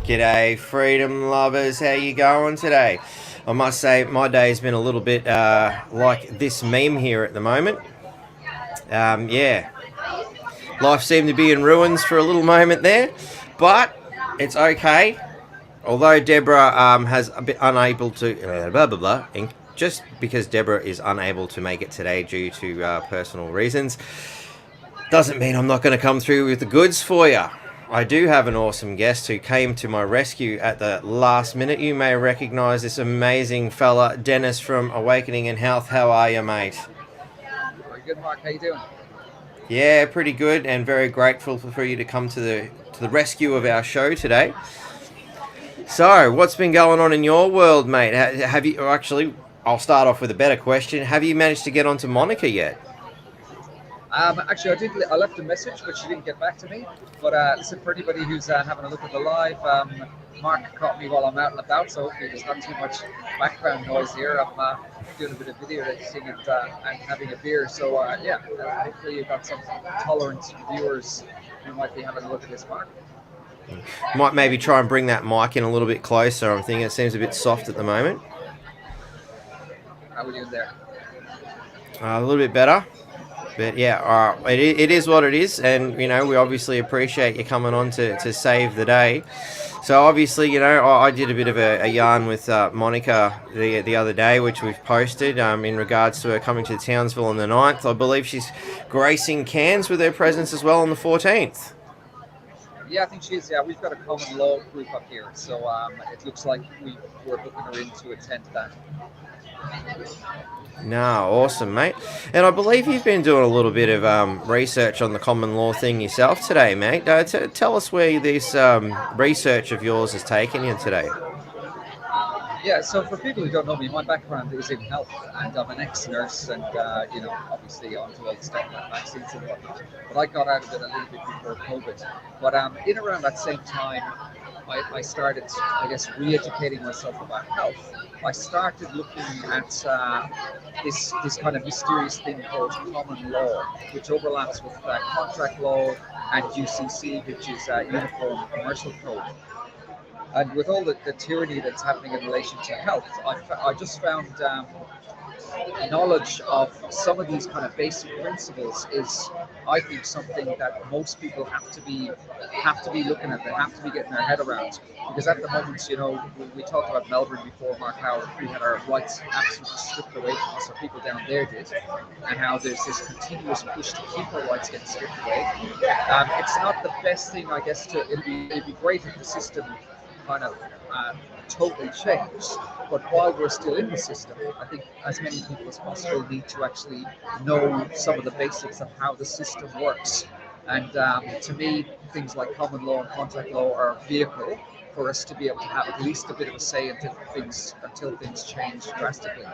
G'day, freedom lovers. How you going today? I must say my day's been a little bit like this meme here at the moment. Yeah, life seemed to be in ruins for a little moment there, but it's okay. Although Deborah has a bit unable to blah blah blah, and just because Deborah is unable to make it today due to personal reasons, doesn't mean I'm not going to come through with the goods for you. I do have an awesome guest who came to my rescue at the last minute. You may recognize this amazing fella, Dennis from Awakening in Health. How are you, mate? Very good, Mark. How you doing? Yeah, pretty good, and very grateful for you to come to the rescue of our show today. So, what's been going on in your world, mate? Have you actually? I'll start off with a better question. Have you managed to get onto Monica yet? Actually, I did. I left a message, but she didn't get back to me. But listen, for anybody who's having a look at the live, Mark caught me while I'm out and about, so hopefully there's not too much background noise here. I'm doing a bit of video editing and having a beer. So yeah, hopefully you've got some tolerant viewers who might be having a look at this, Mark. Might maybe try and bring that mic in a little bit closer. I'm thinking it seems a bit soft at the moment. How are we doing there? A little bit better. But yeah, it is what it is, and you know we obviously appreciate you coming on to save the day. So obviously, you know, I did a bit of a yarn with Monica the other day, which we've posted in regards to her coming to Townsville on the 9th. I believe she's gracing Cairns with her presence as well on the 14th. Yeah, I think she is. Yeah, we've got a common law group up here, so it looks like we're booking her in to attend that. No, awesome, mate. And I believe you've been doing a little bit of research on the common law thing yourself today, mate. Tell us where this research of yours has taken you today. Yeah, so for people who don't know me, my background is in health, and I'm an ex-nurse, and you know, obviously onto all the stuff like vaccines and whatnot. But I got out of it a little bit before COVID. But in around that same time, I started, I guess, re-educating myself about health. I started looking at this kind of mysterious thing called common law, which overlaps with contract law and UCC, which is Uniform Commercial Code. And with all the tyranny that's happening in relation to health, I just found knowledge of some of these kind of basic principles is, I think, something that most people have to be looking at. They have to be getting their head around, because at the moment, you know, we talked about Melbourne before, Mark, how we had our rights absolutely stripped away from us, or people down there did, and how there's this continuous push to keep our rights getting stripped away. It's not the best thing, I guess. It'd be great if the system kind of totally changed. But while we're still in the system, I think as many people as possible need to actually know some of the basics of how the system works. And to me, things like common law and contract law are a vehicle for us to be able to have at least a bit of a say until things change drastically.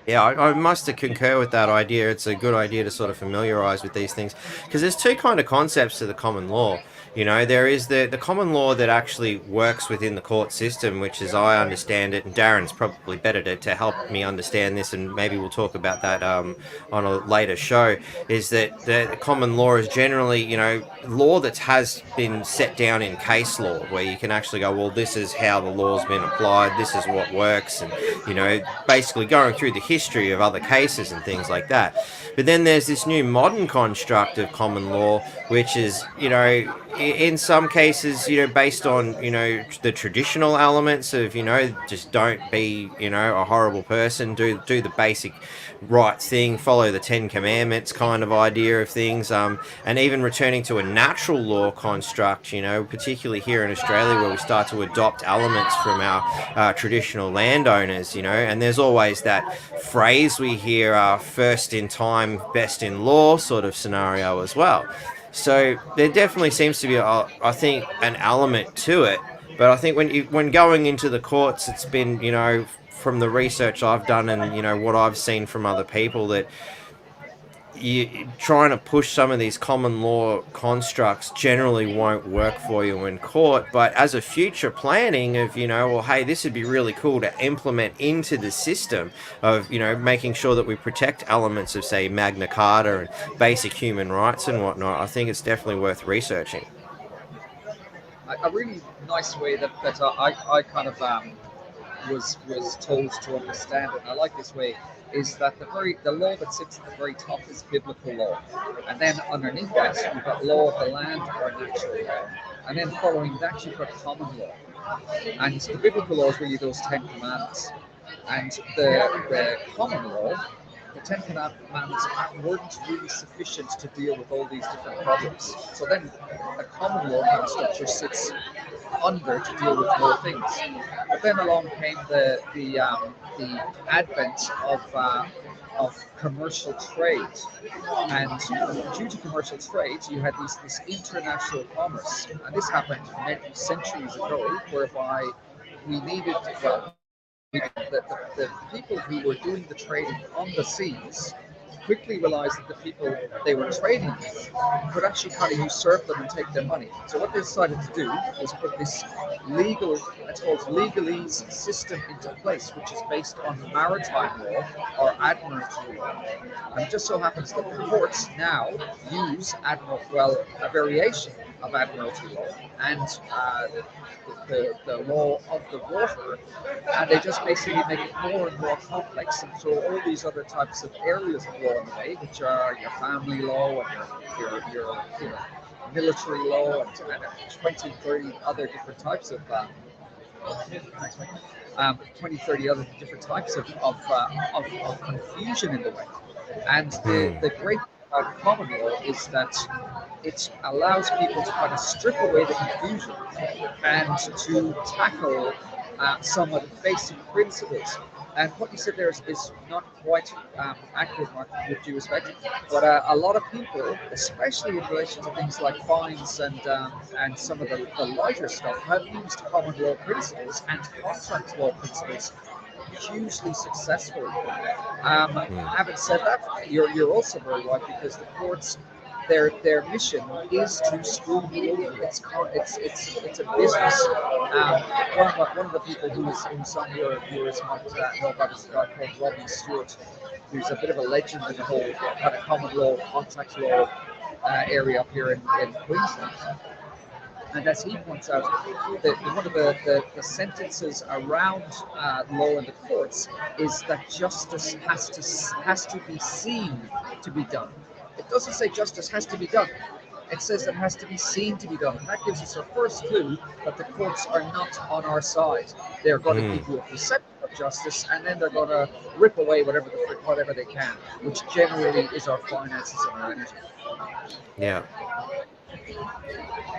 Yeah, I must concur with that idea. It's a good idea to sort of familiarise with these things, because there's two kind of concepts to the common law. You know, there is the common law that actually works within the court system, which, as I understand it, and Darren's probably better to help me understand this, and maybe we'll talk about that on a later show, is that the common law is generally, you know, law that has been set down in case law, where you can actually go, well, this is how the law's been applied, this is what works, and, you know, basically going through the history of other cases and things like that. But then there's this new modern construct of common law, which is, you know, in some cases, you know, based on, you know, the traditional elements of, you know, just don't be, you know, a horrible person, do the basic right thing, follow the 10 Commandments kind of idea of things, and even returning to a natural law construct, you know, particularly here in Australia, where we start to adopt elements from our traditional landowners, you know, and there's always that phrase we hear, first in time, best in law sort of scenario as well. So there definitely seems to be, I think, an element to it. But I think when going into the courts, it's been, you know, from the research I've done and, you know, what I've seen from other people, that you trying to push some of these common law constructs generally won't work for you in court. But as a future planning of, you know, well, hey, this would be really cool to implement into the system of, you know, making sure that we protect elements of, say, Magna Carta and basic human rights and whatnot, I think it's definitely worth researching. a really nice way that I kind of was told to understand it, and I like this way, is that the law that sits at the very top is biblical law, and then underneath that you've got law of the land or natural law, and then following that you've got common law, and the biblical law is really those Ten Commandments, and the common law, the Ten Commandments weren't really sufficient to deal with all these different problems. So then a common law kind of structure sits under to deal with more things. But then along came the advent of commercial trade, and due to commercial trade, you had this international commerce, and this happened many centuries ago, whereby we needed well the people who were doing the trading on the seas quickly realized that the people they were trading with could actually kind of usurp them and take their money. So what they decided to do was put this it's called legalese system into place, which is based on maritime law or admiralty law. And it just so happens that the courts now use a variation of admiralty law and the law of the water, and they just basically make it more and more complex and throw all these other types of areas of law in the way, which are your family law and your military law and 20, 30 other different types of 20, 30 other different types of confusion in the way. And the great thing about common law is that it allows people to kind of strip away the confusion and to tackle some of the basic principles. And what you said there is not quite accurate, Mark, with due respect. But a lot of people, especially in relation to things like fines and some of the lighter stuff, have used common law principles and contract law principles hugely successfully. Having said that, you're also very right, because the courts, their mission is to screw you over. It's a business. One of the people who's on your viewers might know about is a guy called Rodney Stewart, who's a bit of a legend in the whole kind of common law, contract law area up here in Queensland. And as he points out, one of the sentences around law in the courts is that justice has to be seen to be done. It doesn't say justice has to be done. It says it has to be seen to be done. And that gives us our first clue that the courts are not on our side. They're going to give you a perception of justice, and then they're going to rip away whatever they can, which generally is our finances and our energy. Yeah.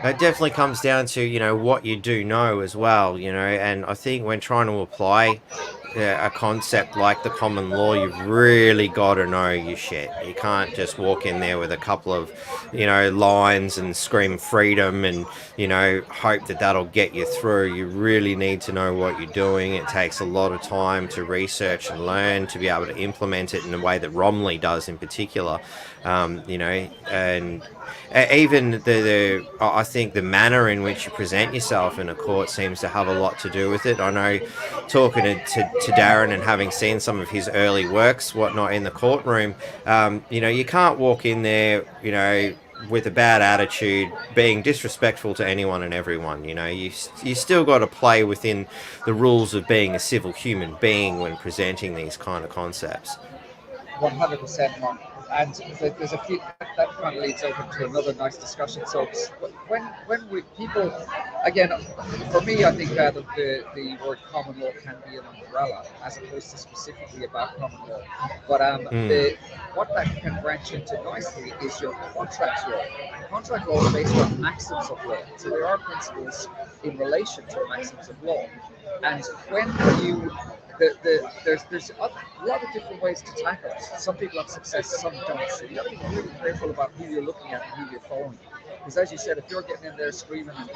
It definitely comes down to, what you do know as well, and I think when trying to apply a concept like the common law, you've really got to know your shit. You can't just walk in there with a couple of, lines and scream freedom and, hope that that'll get you through. You really need to know what you're doing. It takes a lot of time to research and learn to be able to implement it in the way that Romley does in particular, and even I think the manner in which you present yourself in a court seems to have a lot to do with it. I know, talking to Darren and having seen some of his early works, whatnot, in the courtroom, you can't walk in there, with a bad attitude, being disrespectful to anyone and everyone. You still got to play within the rules of being a civil human being when presenting these kind of concepts. 100%, Mark. And there's a few that kind of leads over to another nice discussion. So when we people, again, for me, I think the word common law can be an umbrella as opposed to specifically about common law. But what that can branch into nicely is your contract law. Contract law is based on maxims of law. So there are principles in relation to maxims of law. And when you there's a lot of different ways to tackle it. Some people have success, some don't. So you have to be really careful about who you're looking at and who you're following. Because as you said, if you're getting in there screaming and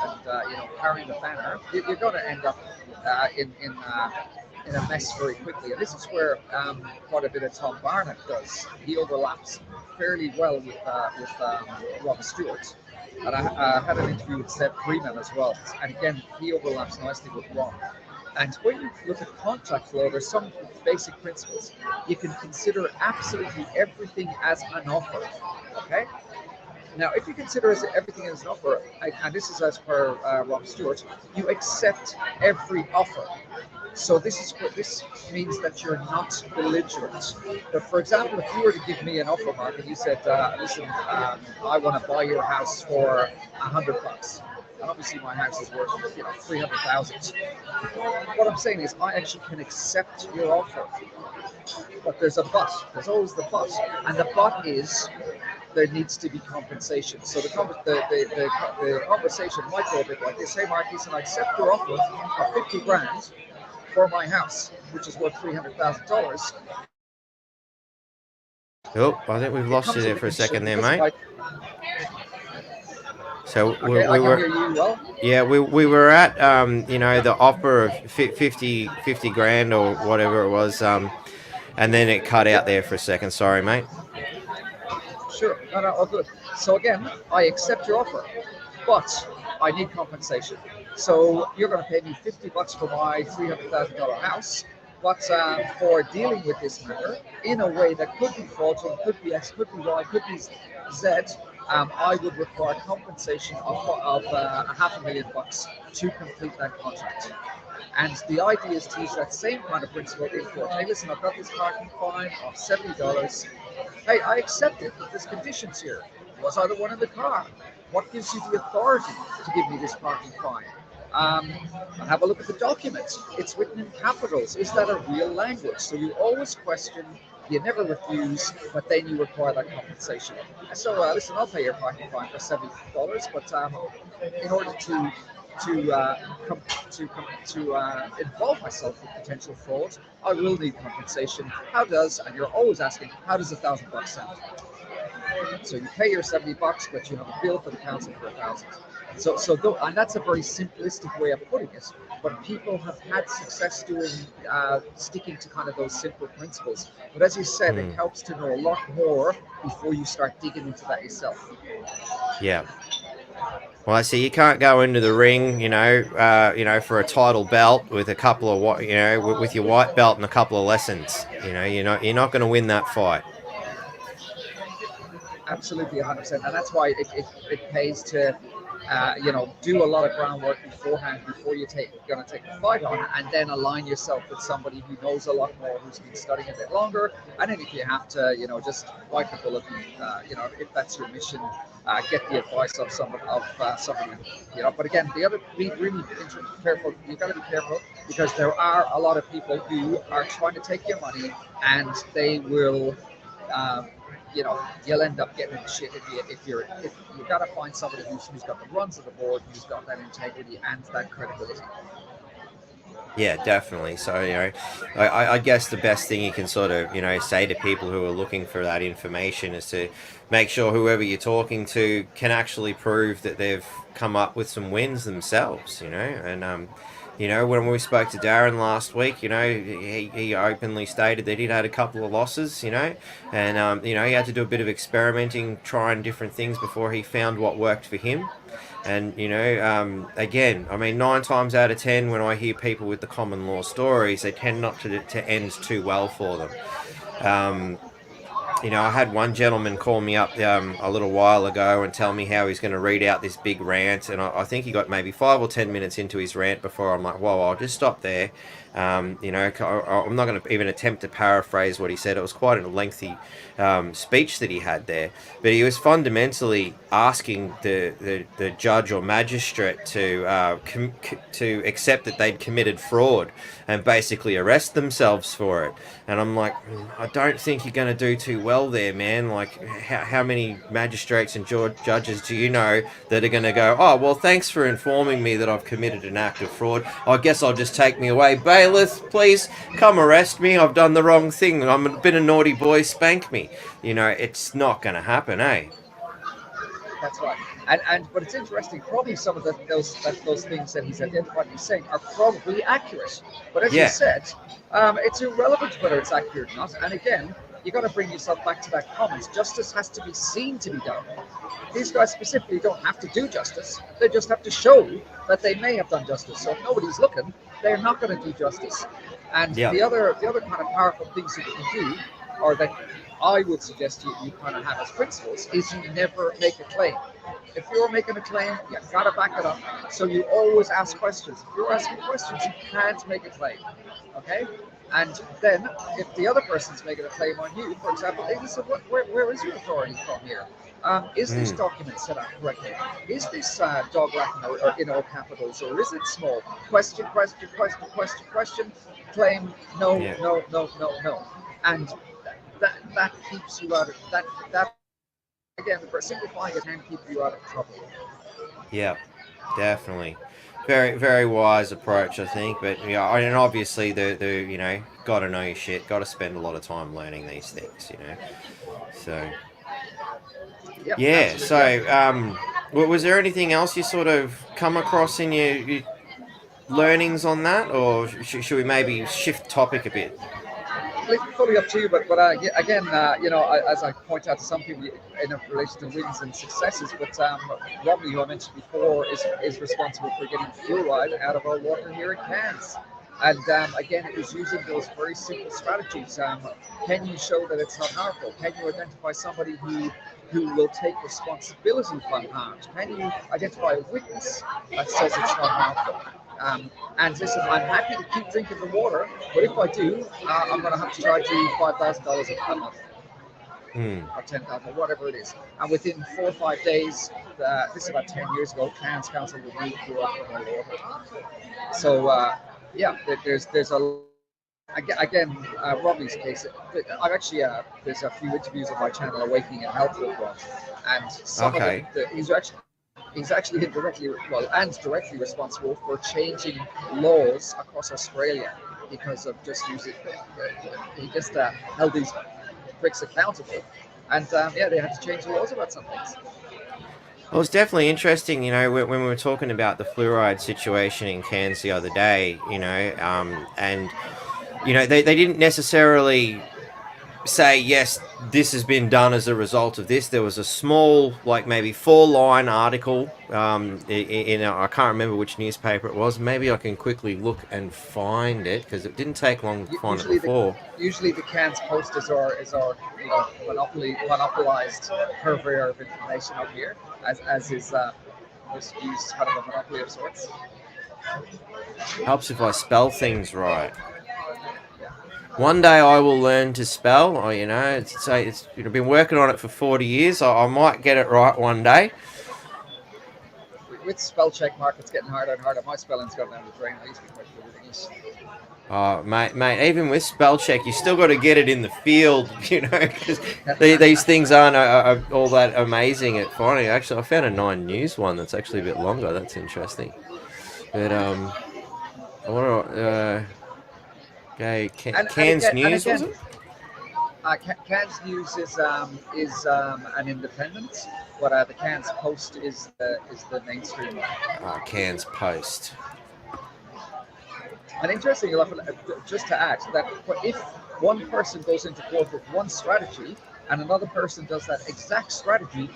carrying the banner, you're going to end up in a mess very quickly. And this is where quite a bit of Tom Barnett does. He overlaps fairly well with Rob Stewart. And I had an interview with Seb Freeman as well. And again, he overlaps nicely with Ron. And when you look at contract law, there's some basic principles. You can consider absolutely everything as an offer, okay? Now, if you consider everything as an offer, and this is as per Rob Stewart, you accept every offer. So this means that you're not belligerent. But for example, if you were to give me an offer, Mark, and you said, "Listen, I want to buy your house for $100," and obviously my house is worth 300,000. What I'm saying is, I actually can accept your offer, but there's a but. There's always the but, and the but is there needs to be compensation. So the conversation might go a bit like this: "Hey, Mark, listen, I accept your offer of 50 grand for my house, which is worth $300,000. Oh, I think we've It lost you comes there with a for a condition second there, because if mate. I So okay, I we can were, hear you well. yeah, we were at, the offer of 50 grand or whatever it was, and then it cut out there for a second. Sorry, mate. Sure, no, all good. So again, I accept your offer, but I need compensation. So you're going to pay me $50 for my $300,000 house, but for dealing with this matter in a way that could be fraudulent, could be X, could be Y, could be Z, I would require compensation of $500,000 to complete that contract. And the idea is to use that same kind of principle in court. Hey, listen, I've got this parking fine of $70. Hey, I accept it, but there's conditions here. Was I the one in the car? What gives you the authority to give me this parking fine? And have a look at the document. It's written in capitals. Is that a real language? So you always question, you never refuse, but then you require that compensation. So listen, I'll pay your parking fine for $70, but in order to involve myself in potential fraud, I will need compensation. How does, and you're always asking, how does $1,000 sound? So you pay your $70, but you have a bill for the council for 1,000. And that's a very simplistic way of putting it. But people have had success doing sticking to kind of those simple principles. But as you said, it helps to know a lot more before you start digging into that yourself. Yeah. Well, I see you can't go into the ring, for a title belt with a couple of, with your white belt and a couple of lessons. You're not going to win that fight. Absolutely, 100%, and that's why it pays to do a lot of groundwork beforehand before you're going to take the fight on, and then align yourself with somebody who knows a lot more, who's been studying a bit longer. And then if you have to, just bite the bullet, and, if that's your mission, get the advice of somebody. But again, the other, be really careful. You've got to be careful because there are a lot of people who are trying to take your money, and they will. You'll end up getting in shit if you got to find somebody who's got the runs of the board, who's got that integrity and that credibility. Yeah, definitely. So, I guess the best thing you can sort of, say to people who are looking for that information is to make sure whoever you're talking to can actually prove that they've come up with some wins themselves, and, when we spoke to Darren last week, he openly stated that he'd had a couple of losses, and, he had to do a bit of experimenting, trying different things before he found what worked for him. And, again, I mean, 9 times out of 10, when I hear people with the common law stories, they tend not to end too well for them. I had one gentleman call me up a little while ago and tell me how he's going to read out this big rant, and I think he got maybe 5 or 10 minutes into his rant before I'm like, whoa, I'll just stop there. I'm not going to even attempt to paraphrase what he said. It was quite a lengthy speech that he had there, but he was fundamentally asking the judge or magistrate to accept that they'd committed fraud and basically arrest themselves for it. And I'm like, I don't think you're going to do too well there, man. Like, how many magistrates and judges do you know that are going to go, oh, well, thanks for informing me that I've committed an act of fraud. I guess I'll just take me away. Bailiff, please come arrest me. I've done the wrong thing. I've been a naughty boy. Spank me. It's not going to happen, eh? That's right. But it's interesting. Probably some of those things that he's identified, he's saying, are probably accurate. But as you said, it's irrelevant whether it's accurate or not. And again, you got to bring yourself back to that comment. Justice has to be seen to be done. These guys specifically don't have to do justice. They just have to show that they may have done justice. So if nobody's looking, they're not going to do justice. And the other kind of powerful things that you can do or that I would suggest you kind of have as principles, is you never make a claim. If you're making a claim, you gotta back it up. So you always ask questions. If you're asking questions, you can't make a claim. Okay? And then if the other person's making a claim on you, for example, hey, listen, where is your authority from here? Is this Mm. document set up correctly? Is this dog Latin or in all capitals, or is it small? Question, question, question, question, question. Claim, no, Yeah. no, no, no, no. And that keeps you out of that again. Simplifying it can keep you out of trouble. Yeah. Definitely. Very, very wise approach, I think. But yeah, and obviously the got to know your shit. Got to spend a lot of time learning these things. So Yeah, yeah. absolutely. Yeah. So was there anything else you sort of come across in your learnings on that, or should we maybe shift topic a bit? Fully up to you, but yeah, again, as I point out to some people in relation to wins and successes, but Robbie, who I mentioned before, is responsible for getting fluoride out of our water here in Cairns. And again, it was using those very simple strategies. Can you show that it's not harmful? Can you identify somebody who will take responsibility from harm? Can you identify a witness that says it's not harmful? And listen, I'm happy to keep drinking the water, but if I do, I'm going to have to charge you $5,000 a month Hmm. or 10,000, whatever it is. And within 4 or 5 days, this is about 10 years ago, Cairns Council removed fluoride from our water. So yeah, there's a again, Robbie's case. I've actually there's a few interviews on my channel, Awakening and Health with Rob, and some of them Okay. he's actually indirectly and directly responsible for changing laws across Australia because of just using he just held these pricks accountable, and yeah, they had to change the laws about some things. Well, it's definitely interesting, when we were talking about the fluoride situation in Cairns the other day, and they didn't necessarily say yes, this has been done as a result of this. There was a small, like maybe 4-line article I can't remember which newspaper it was. Maybe I can quickly look and find it because it didn't take long to find it Usually the before. usually the Cairns Post is our monopolized purveyor of information up here, as is just used kind of a monopoly of sorts. Helps if I spell things right. Yeah. One day I will learn to spell. Or it's been working on it for 40 years. I might get it right one day. With spell check mark, it's getting harder and harder. My spelling's gone down the drain. I used to be quite good at English. Mate, even with spell check, you still got to get it in the field, because these things aren't all that amazing at finding. Actually, I found a Nine News one that's actually a bit longer. That's interesting. But what? Okay, and Cairns again and News was again, it? Cairns News is an independent, but the Cairns Post is the mainstream one. Cairns Post. And interesting enough, just to add that if one person goes into court with one strategy and another person does that exact strategy,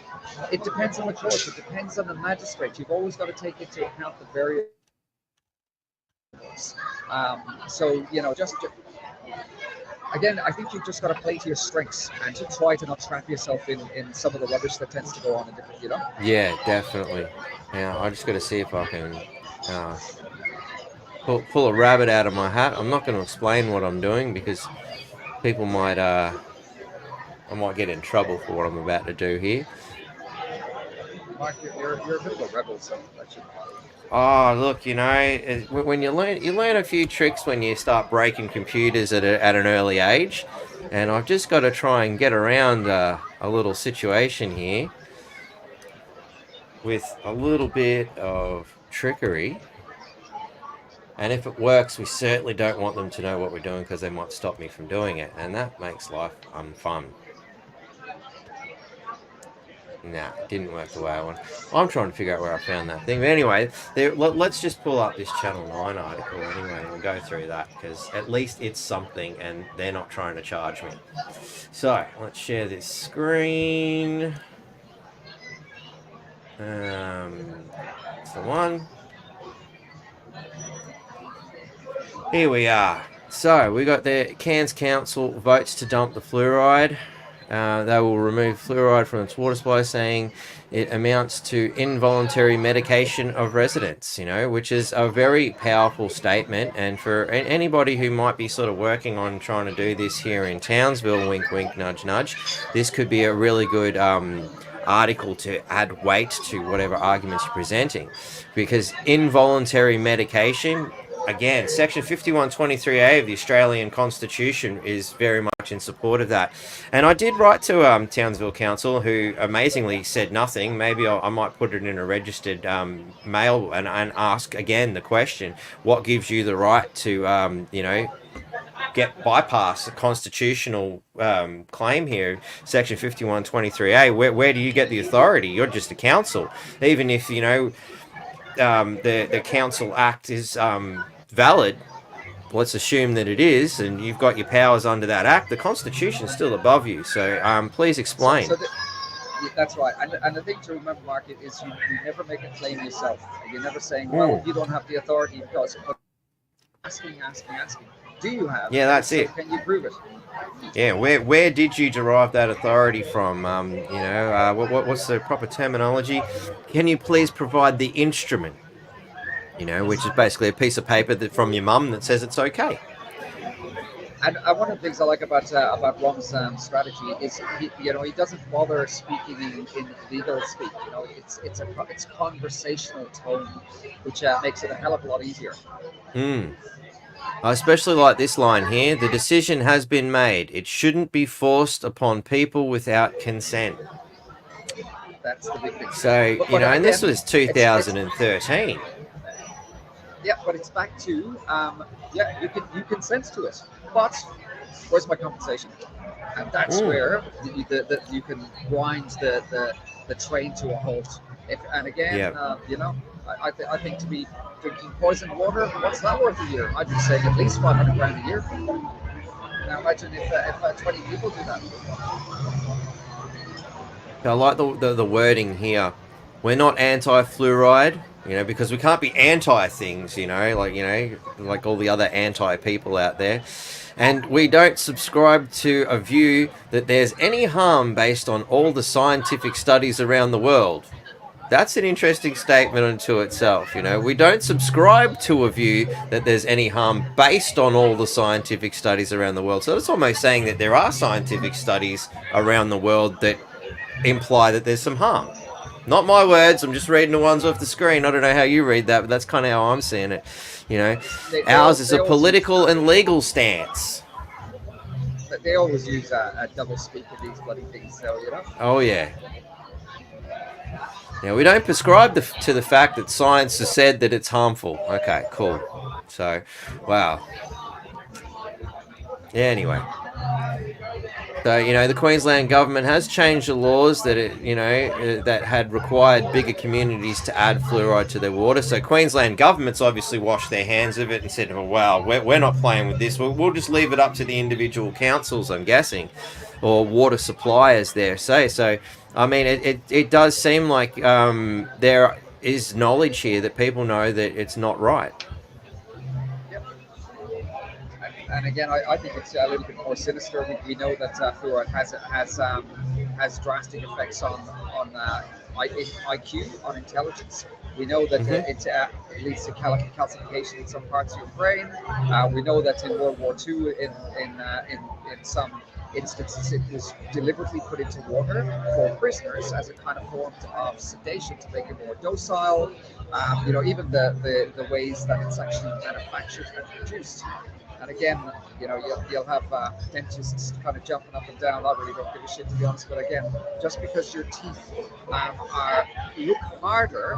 it depends on the court. It depends on the magistrate. You've always got to take into account the variables. So just again, I think you've just got to play to your strengths and to try to not trap yourself in some of the rubbish that tends to go on in different. Yeah, definitely. Yeah, I just got to see if I can uh, pull a rabbit out of my hat. I'm not going to explain what I'm doing because people might I might get in trouble for what I'm about to do here. Mark, you're a bit of a rebel, so that should bother you. Oh, look, when you learn a few tricks when you start breaking computers at an early age, and I've just got to try and get around a little situation here with a little bit of trickery. And if it works, we certainly don't want them to know what we're doing because they might stop me from doing it, and that makes life unfun. Nah, it didn't work the way I want. I'm trying to figure out where I found that thing. But anyway, let's just pull up this Channel 9 article anyway and go through that because at least it's something and they're not trying to charge me. So, let's share this screen. That's the one. Here we are. So we got the Cairns Council votes to dump the fluoride. They will remove fluoride from its water supply, saying it amounts to involuntary medication of residents, which is a very powerful statement. And for anybody who might be sort of working on trying to do this here in Townsville, wink, wink, nudge, nudge, this could be a really good article to add weight to whatever arguments you're presenting. Because involuntary medication, again, Section 5123A of the Australian Constitution is very much in support of that. And I did write to Townsville Council, who amazingly said nothing. Maybe I might put it in a registered mail and ask again the question: what gives you the right to, get bypass a constitutional claim here, Section 5123A? Where do you get the authority? You're just a council. Even if the Council Act is valid, let's assume that it is, and you've got your powers under that act, the Constitution's still above you. So please explain. That's right. And the thing to remember, Mark, is you never make a claim yourself. You're never saying, well, you don't have the authority because, but asking. Do you have? Yeah, that's it. Can you prove it? Yeah, where did you derive that authority from? What's the proper terminology? Can you please provide the instrument? Which is basically a piece of paper from your mum that says it's okay. And one of the things I like about Rom's strategy is he doesn't bother speaking in legal speak. It's conversational tone, which makes it a hell of a lot easier. I especially like this line here: the decision has been made. It shouldn't be forced upon people without consent. That's the big thing. So, and again, this was 2013. Yeah, but it's back to you consent to it, but where's my compensation? And that's where you can grind the train to a halt. I think to be drinking poisoned water, what's that worth a year? I'd be saying at least 500 grand a year. Now imagine if 20 people do that. I like the wording here. We're not anti-fluoride, because we can't be anti things, like all the other anti people out there. And we don't subscribe to a view that there's any harm based on all the scientific studies around the world. That's an interesting statement unto itself. We don't subscribe to a view that there's any harm based on all the scientific studies around the world. So it's almost saying that there are scientific studies around the world that imply that there's some harm. Not my words, I'm just reading the ones off the screen. I don't know how you read that, but that's kind of how I'm seeing it. Ours is a political and legal stance. They always use a double speak of these bloody things, so, Oh, yeah. Now, we don't prescribe to the fact that science has said that it's harmful. Okay, cool. So, wow. Yeah, anyway. So, the Queensland government has changed the laws that that had required bigger communities to add fluoride to their water. So Queensland government's obviously washed their hands of it and said, oh, wow, we're not playing with this. We'll just leave it up to the individual councils, I'm guessing, or water suppliers there. So, I mean, it does seem like there is knowledge here that people know that it's not right. And again, I think it's a little bit more sinister. We know that fluoride has drastic effects on IQ, on intelligence. We know that it leads to calcification in some parts of your brain. We know that in World War II, in some instances, it was deliberately put into water for prisoners as a kind of form of sedation to make it more docile. Even the ways that it's actually manufactured and produced. And again, you'll have dentists kind of jumping up and down. I really don't give a shit, to be honest. But again, just because your teeth look harder,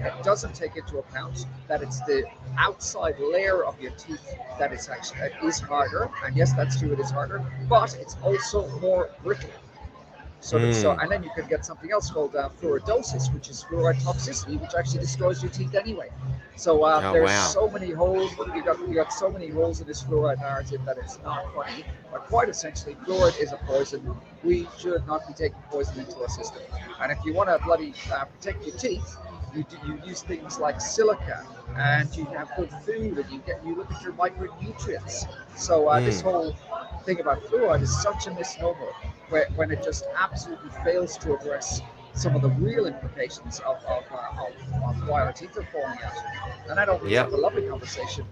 it doesn't take into account that it's the outside layer of your teeth that is harder. And yes, that's true, it is harder, but it's also more brittle. So and then you can get something else called fluoridosis, which is fluoride toxicity, which actually destroys your teeth anyway. So so many holes. You got so many holes in this fluoride narrative that it's not funny. But quite essentially, fluoride is a poison. We should not be taking poison into our system. And if you want to bloody protect your teeth, you use things like silica, and you have good food, and you look at your micronutrients. So this Mm. whole thing about fluoride is such a misnomer when it just absolutely fails to address some of the real implications of why our teeth are falling out. And I know we Yep. have a lovely conversation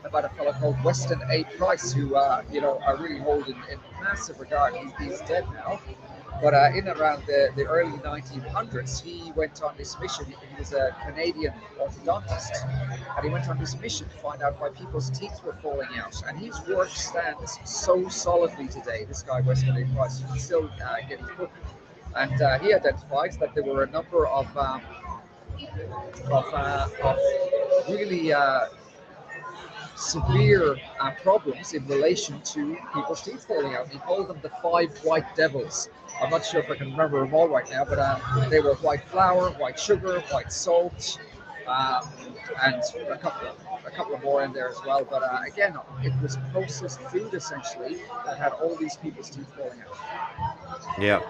about a fellow called Weston A. Price, who I really hold in massive regard. He's dead now, but in and around the early 1900s, he went on this mission. He was a Canadian orthodontist, and he went on this mission to find out why people's teeth were falling out. And his work stands so solidly today. This guy, Weston A. Price, you can still get his book. And he identifies that there were a number of really severe problems in relation to people's teeth falling out. He called them the five white devils. I'm not sure if I can remember them all right now, but they were white flour, white sugar, white salt, um, and a couple of more in there as well. But again, it was processed food essentially that had all these people's teeth falling out. Yep.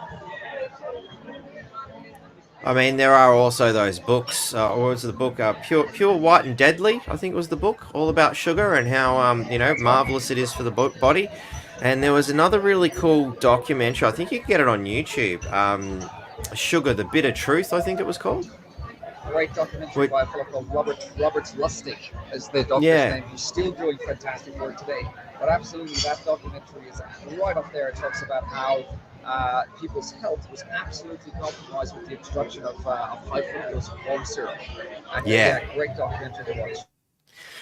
I mean, there are also those books, or was the book Pure White and Deadly? I think it was the book, all about sugar and how That's right. marvelous it is for the body. And there was another really cool documentary. I think you can get it on YouTube. Sugar, the Bitter Truth, I think it was called. Great documentary Which, by a fellow called Robert Lustig, is the doctor's yeah, name, who's still doing fantastic work today. But absolutely, that documentary is right up there. It talks about how people's health was absolutely compromised with the introduction of high fructose corn syrup. And yeah. yeah, great documentary to watch.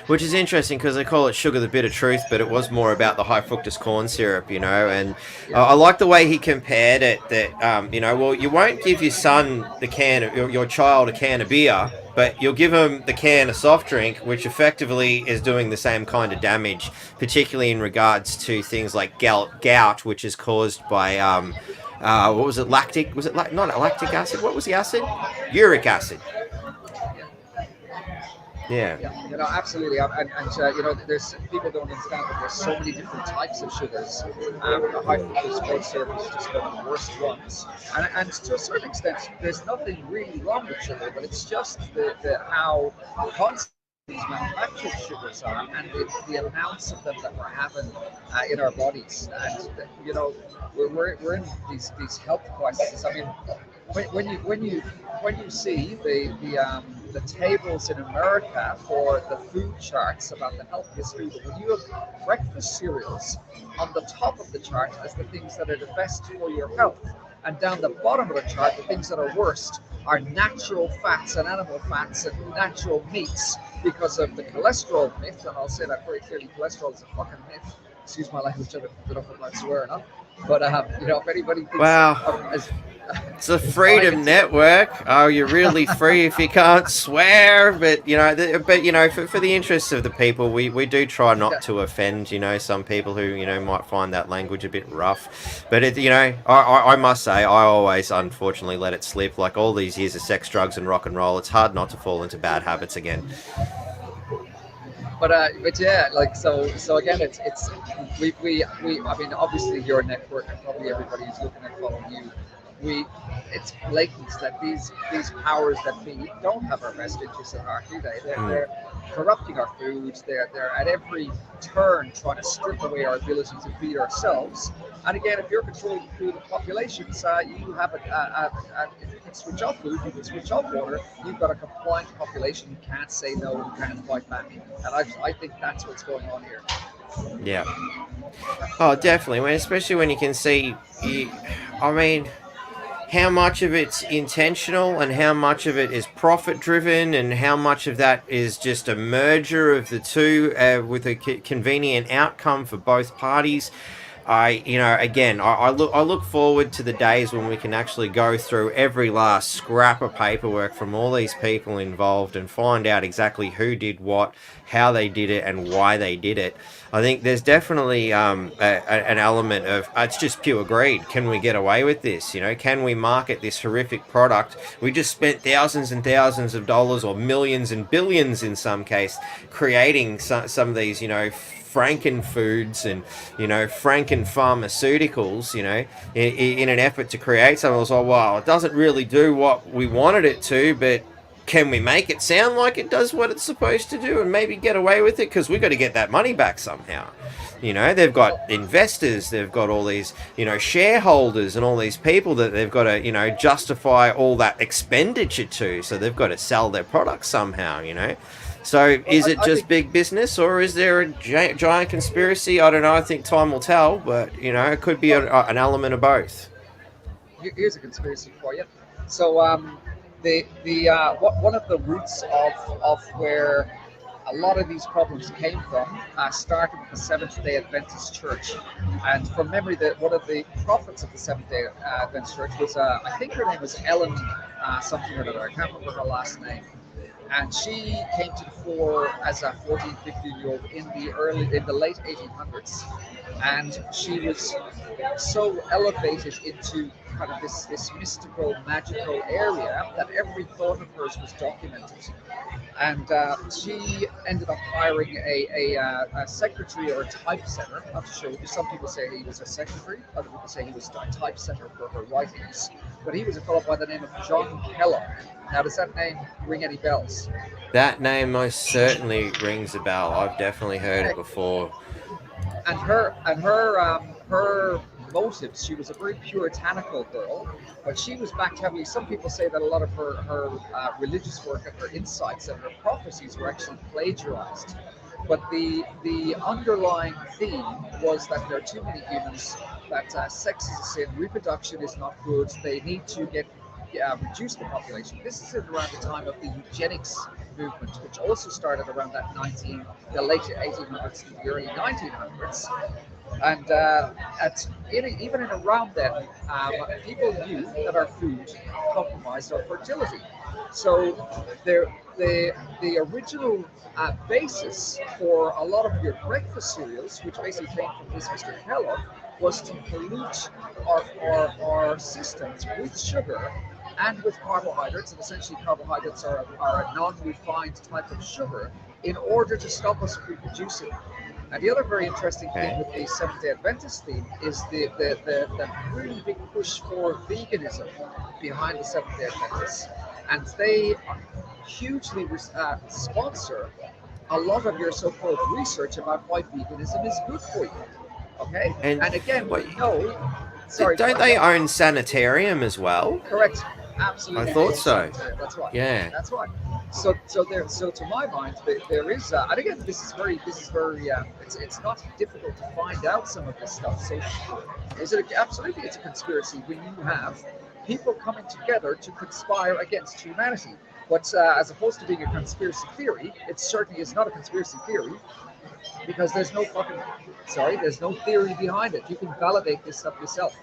Which is interesting because they call it Sugar the Bitter Truth, but it was more about the high fructose corn syrup, And Yeah, I like the way he compared it that, well, you won't give your son the can, of, your child a can of beer, but you'll give him the can of soft drink, which effectively is doing the same kind of damage, particularly in regards to things like gout, which is caused by, what was it, lactic? Was it not lactic acid? What was the acid? Uric acid. Yeah. yeah, absolutely. There's people don't understand that there's so many different types of sugars. High fructose corn syrup is just one of the worst ones, and to a certain extent, there's nothing really wrong with sugar, but it's just the how constant these manufactured sugars are, and the amounts of them that we're having in our bodies, and we're in these health crises. I mean, when you see the tables in America for the food charts about the health history, when you have breakfast cereals on the top of the chart as the things that are the best for your health, and down the bottom of the chart, the things that are worst are natural fats and animal fats and natural meats because of the cholesterol myth. And I'll say that very clearly: cholesterol is a fucking myth. Excuse my language, I don't know if I'm not swearing up. But if anybody thinks Wow. as It's a I freedom can say, network. Oh, you're really free if you can't swear. But for the interests of the people, we do try not yeah, to offend. Some people who might find that language a bit rough. But I must say, I always unfortunately let it slip. Like all these years of sex, drugs, and rock and roll, it's hard not to fall into bad habits again. but yeah, like so again, it's we I mean, obviously your network and probably everybody who's looking at following you, we it's blatant that these powers that be don't have our best interests at heart, do they? Mm. They're corrupting our food. They're at every turn trying to strip away our ability to feed ourselves. And again, if you're controlling food and populations, you have if you can switch off food, you can switch off water. You've got a compliant population. You can't say no. You can't fight back. And I think that's what's going on here. Yeah. Oh, definitely. Especially when you can see. I mean, how much of it's intentional and how much of it is profit driven and how much of that is just a merger of the two with a convenient outcome for both parties. I look forward to the days when we can actually go through every last scrap of paperwork from all these people involved and find out exactly who did what, how they did it, and why they did it. I think there's definitely an element of it's just pure greed. Can we get away with this? Can we market this horrific product? We just spent thousands and thousands of dollars, or millions and billions in some case, creating some of these, Franken foods and Franken pharmaceuticals, in an effort to create something. I was like, wow, it doesn't really do what we wanted it to, but can we make it sound like it does what it's supposed to do and maybe get away with it? Because we got to get that money back somehow. They've got investors, they've got all these, shareholders and all these people that they've got to, justify all that expenditure to. So they've got to sell their products somehow. So is it just big business, or is there a giant conspiracy? I don't know. I think time will tell, but, it could be an element of both. Here's a conspiracy for you. So one of the roots of where a lot of these problems came from started with the Seventh-day Adventist Church. And from memory, that one of the prophets of the Seventh-day Adventist Church was, I think her name was Ellen something or another. I can't remember her last name. And she came to the fore as a 14, 15-year-old in the late 1800s. And she was so elevated into kind of this mystical, magical area that every thought of hers was documented. And she ended up hiring a secretary or a typesetter. I'm not sure. Some people say he was a secretary. Other people say he was a typesetter for her writings. But he was a fellow by the name of John Kellogg. Now, does that name ring any bells? That name most certainly rings a bell. I've definitely heard it before. And her motives, she was a very puritanical girl, but she was backed heavily. Some people say that a lot of her religious work and her insights and her prophecies were actually plagiarized. But the underlying theme was that there are too many humans, that sex is a sin, reproduction is not good, they need to reduce the population. This is around the time of the eugenics movement, which also started around the late 1800s to the early 1900s. And even in around then, people knew that our food compromised our fertility. So the original basis for a lot of your breakfast cereals, which basically came from this Mr. Kellogg, was to pollute our systems with sugar and with carbohydrates. And essentially carbohydrates are a non-refined type of sugar in order to stop us reproducing. And the other very interesting thing with the Seventh-day Adventist theme is the really big push for veganism behind the Seventh-day Adventists. And they hugely sponsor a lot of your so-called research about why veganism is good for you. Okay? And again, sorry. Don't they own Sanitarium as well? Correct. Absolutely. I thought so. That's right. Yeah. That's right. So to my mind, there is, and again, this is very, it's not difficult to find out some of this stuff. So, absolutely, it's a conspiracy when you have people coming together to conspire against humanity. But as opposed to being a conspiracy theory, it certainly is not a conspiracy theory because there's no theory behind it. You can validate this stuff yourself.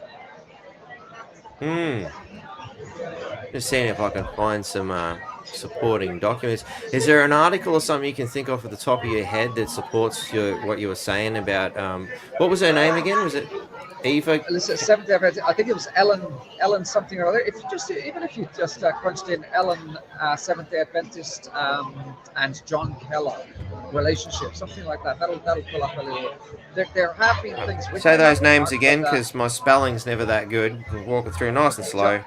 Just seeing if I can find some supporting documents. Is there an article or something you can think of at the top of your head that supports what you were saying about what was her name again? Was it Eva? Seventh Adventist. I think it was Ellen something or other. Even if you just crunched in Ellen Seventh-day Adventist and John Kellogg relationship, something like that, that'll pull up a little. There have been things. Say those names again, because my spelling's never that good. I'm walking through nice and slow.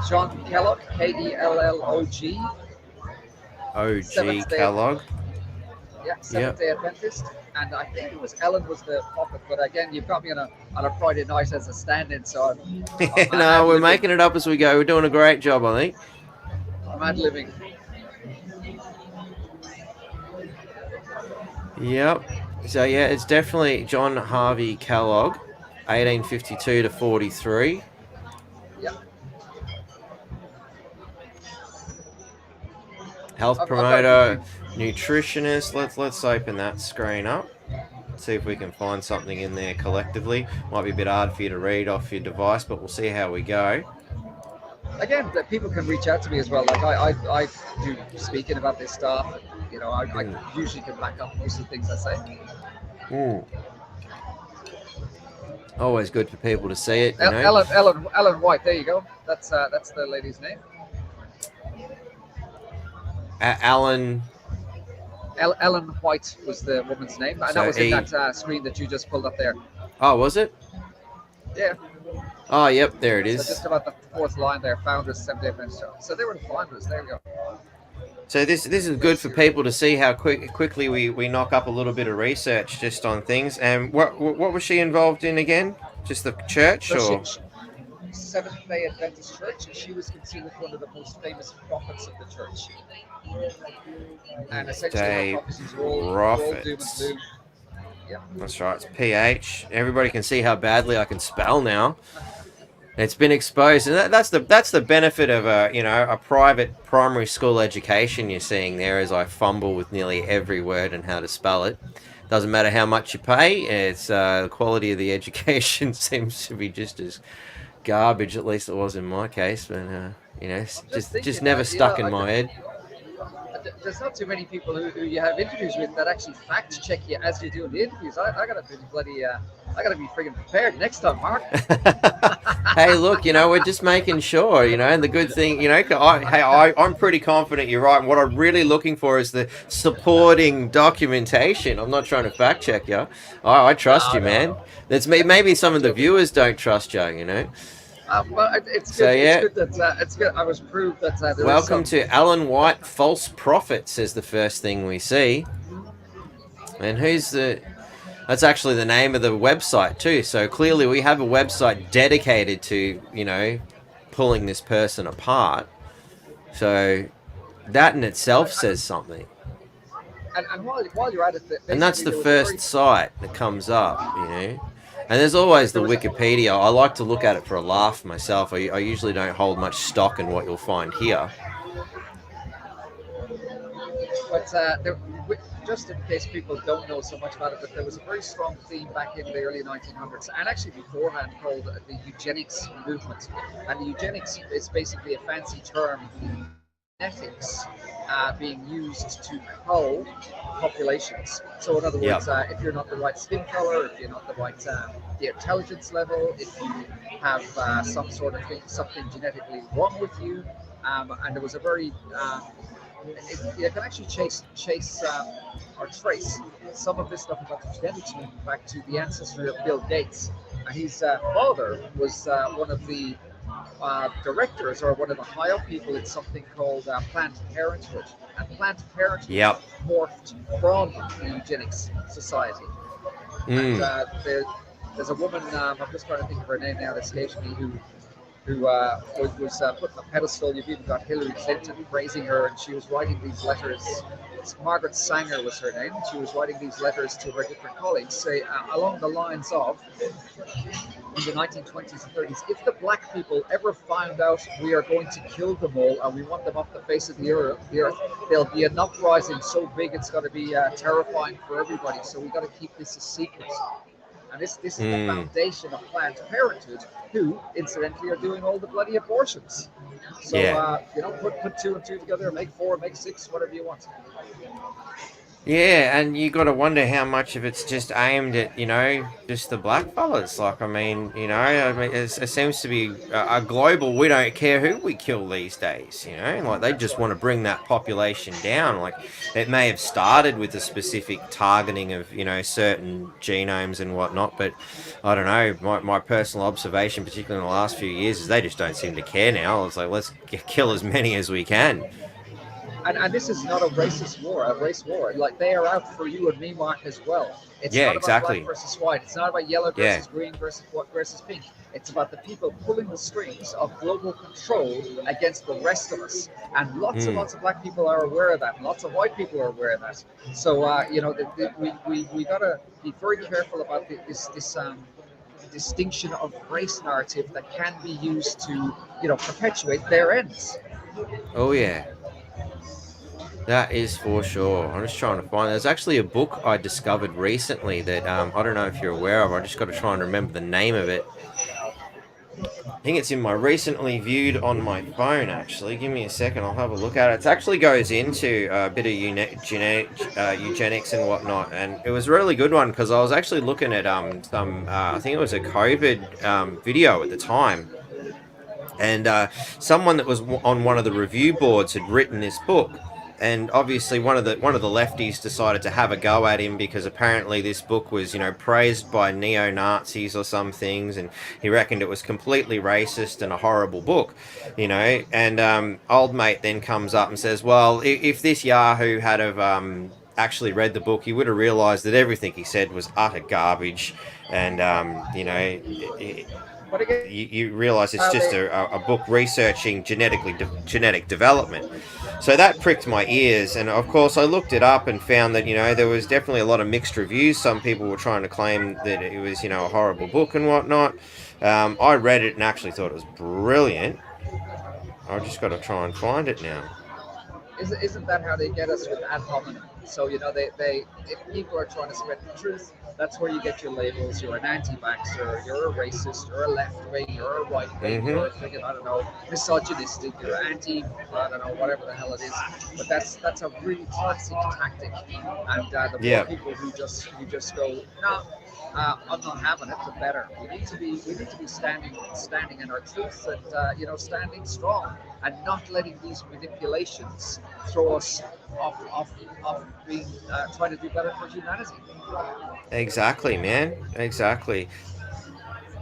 John Kellogg, Kellog. O.G. Kellogg. Yeah, Seventh-day Adventist. And I think it was Ellen was the prophet, but again, you've got me on a Friday night as a stand-in, so no, we're making it up as we go. We're doing a great job, I think. I'm ad-libbing. Yep. So yeah, it's definitely John Harvey Kellogg, 1852 to 43. Yep. Health promoter, nutritionist. Let's open that screen up. See if we can find something in there collectively. Might be a bit hard for you to read off your device, but we'll see how we go. Again, that people can reach out to me as well. Like I do speaking about this stuff. And, I usually can back up most of the things I say. Always good for people to see it. Ellen White. There you go. That's the lady's name. Ellen White was the woman's name, and that was in that screen that you just pulled up there. Oh, was it? Yeah. Oh, yep, there it is. So just about fourth line there, founders, Seventh-day Adventist. So they were the founders. There we go. So this is good for people to see how quickly we knock up a little bit of research just on things. And what was she involved in again? Just the church So or Seventh-day Adventist Church, and she was considered one of the most famous prophets of the church. And essentially, her day prophecies were all doom and prophets? gloom. Yeah. That's right. It's PH. Everybody can see how badly I can spell now. It's been exposed, and that's the benefit of a private primary school education you're seeing there. As I fumble with nearly every word and how to spell it. Doesn't matter how much you pay. It's the quality of the education seems to be just as garbage. At least it was in my case, but just never stuck in my head. There's not too many people who you have interviews with that actually fact check you as you're doing the interviews. I gotta be bloody, I gotta be friggin' prepared next time, Mark. Hey, look, we're just making sure, and the good thing, I'm pretty confident you're right. And what I'm really looking for is the supporting documentation. I'm not trying to fact check you. I trust you, man. That's maybe some of the viewers don't trust you. But it's good. So, yeah. It's good that it's good. I was proved that there Welcome is to Alan White, false prophets is the first thing we see. And that's actually the name of the website too. So clearly we have a website dedicated to, pulling this person apart. So that in itself says something. And while you're at it, And that's the first site that comes up. And there's always the Wikipedia. I like to look at it for a laugh myself. I usually don't hold much stock in what you'll find here. But just in case people don't know so much about it, that there was a very strong theme back in the early 1900s, and actually beforehand, called the eugenics movement. And the eugenics is basically a fancy term, genetics being used to cull populations. So in other words, if you're not the right skin color, if you're not the right the intelligence level, if you have some sort of something genetically wrong with you, and there was a very you can actually chase or trace some of this stuff about the genetics movement back to the ancestry of Bill Gates. And his father was one of the directors or one of the high up people in something called Planned Parenthood. And Planned Parenthood morphed from the Eugenics Society. And there's a woman, I'm just trying to think of her name now, that escapes me, who was put on a pedestal. You've even got Hillary Clinton praising her, and she was writing these letters. Margaret Sanger was her name. She was writing these letters to her different colleagues, say along the lines of, in the 1920s and 30s, if the black people ever find out we are going to kill them all and we want them off the face of the earth, there'll be an uprising so big it's got to be terrifying for everybody. So we got to keep this a secret. And this is the foundation of Planned Parenthood, who, incidentally, are doing all the bloody abortions. So, put two and two together, make four, make six, whatever you want. Yeah, and you got to wonder how much of it's just aimed at, just the black fellas. Like, it seems to be a global, we don't care who we kill these days, like they just want to bring that population down. Like, it may have started with a specific targeting of, certain genomes and whatnot, but I don't know, my personal observation, particularly in the last few years, is they just don't seem to care now. It's like, let's kill as many as we can. And this is not a racist war, a race war. Like, they are out for you and me, Mark, as well. It's not about black versus white. It's not about yellow versus green versus pink. It's about the people pulling the strings of global control against the rest of us. And lots and lots of black people are aware of that. And lots of white people are aware of that. So, we got to be very careful about this distinction of race narrative that can be used to, perpetuate their ends. Oh, yeah. That is for sure. I'm just trying to find. There's actually a book I discovered recently that I don't know if you're aware of. I just got to try and remember the name of it. I think it's in my recently viewed on my phone, actually. Give me a second. I'll have a look at it. It actually goes into a bit of eugenics and whatnot. And it was a really good one because I was actually looking at I think it was a COVID video at the time. And someone that was on one of the review boards had written this book. and obviously one of the lefties decided to have a go at him because apparently this book was, praised by neo Nazis or some things, and he reckoned it was completely racist and a horrible book, And old mate then comes up and says, "Well, if this Yahoo had have actually read the book, he would have realised that everything he said was utter garbage, and But again, you realize it's just they a book researching genetic development." So that pricked my ears, and of course I looked it up and found that there was definitely a lot of mixed reviews. Some people were trying to claim that it was a horrible book and whatnot. I read it and actually thought it was brilliant. I've just got to try and find it now. isn't that how they get us with ad hominem? So they if people are trying to spread the truth, that's where you get your labels. You're an anti-vaxxer, you're a racist, you're a left wing, you're a right wing, Mm-hmm. you're a friggin', I don't know, misogynistic, you're anti, I don't know, whatever the hell it is. But that's a really classic tactic, and the more Yeah, people who just go, no, I'm not having it, the better. We need to be standing in our truth, and standing strong, and not letting these manipulations throw us off being trying to do better for humanity. exactly, man. Exactly.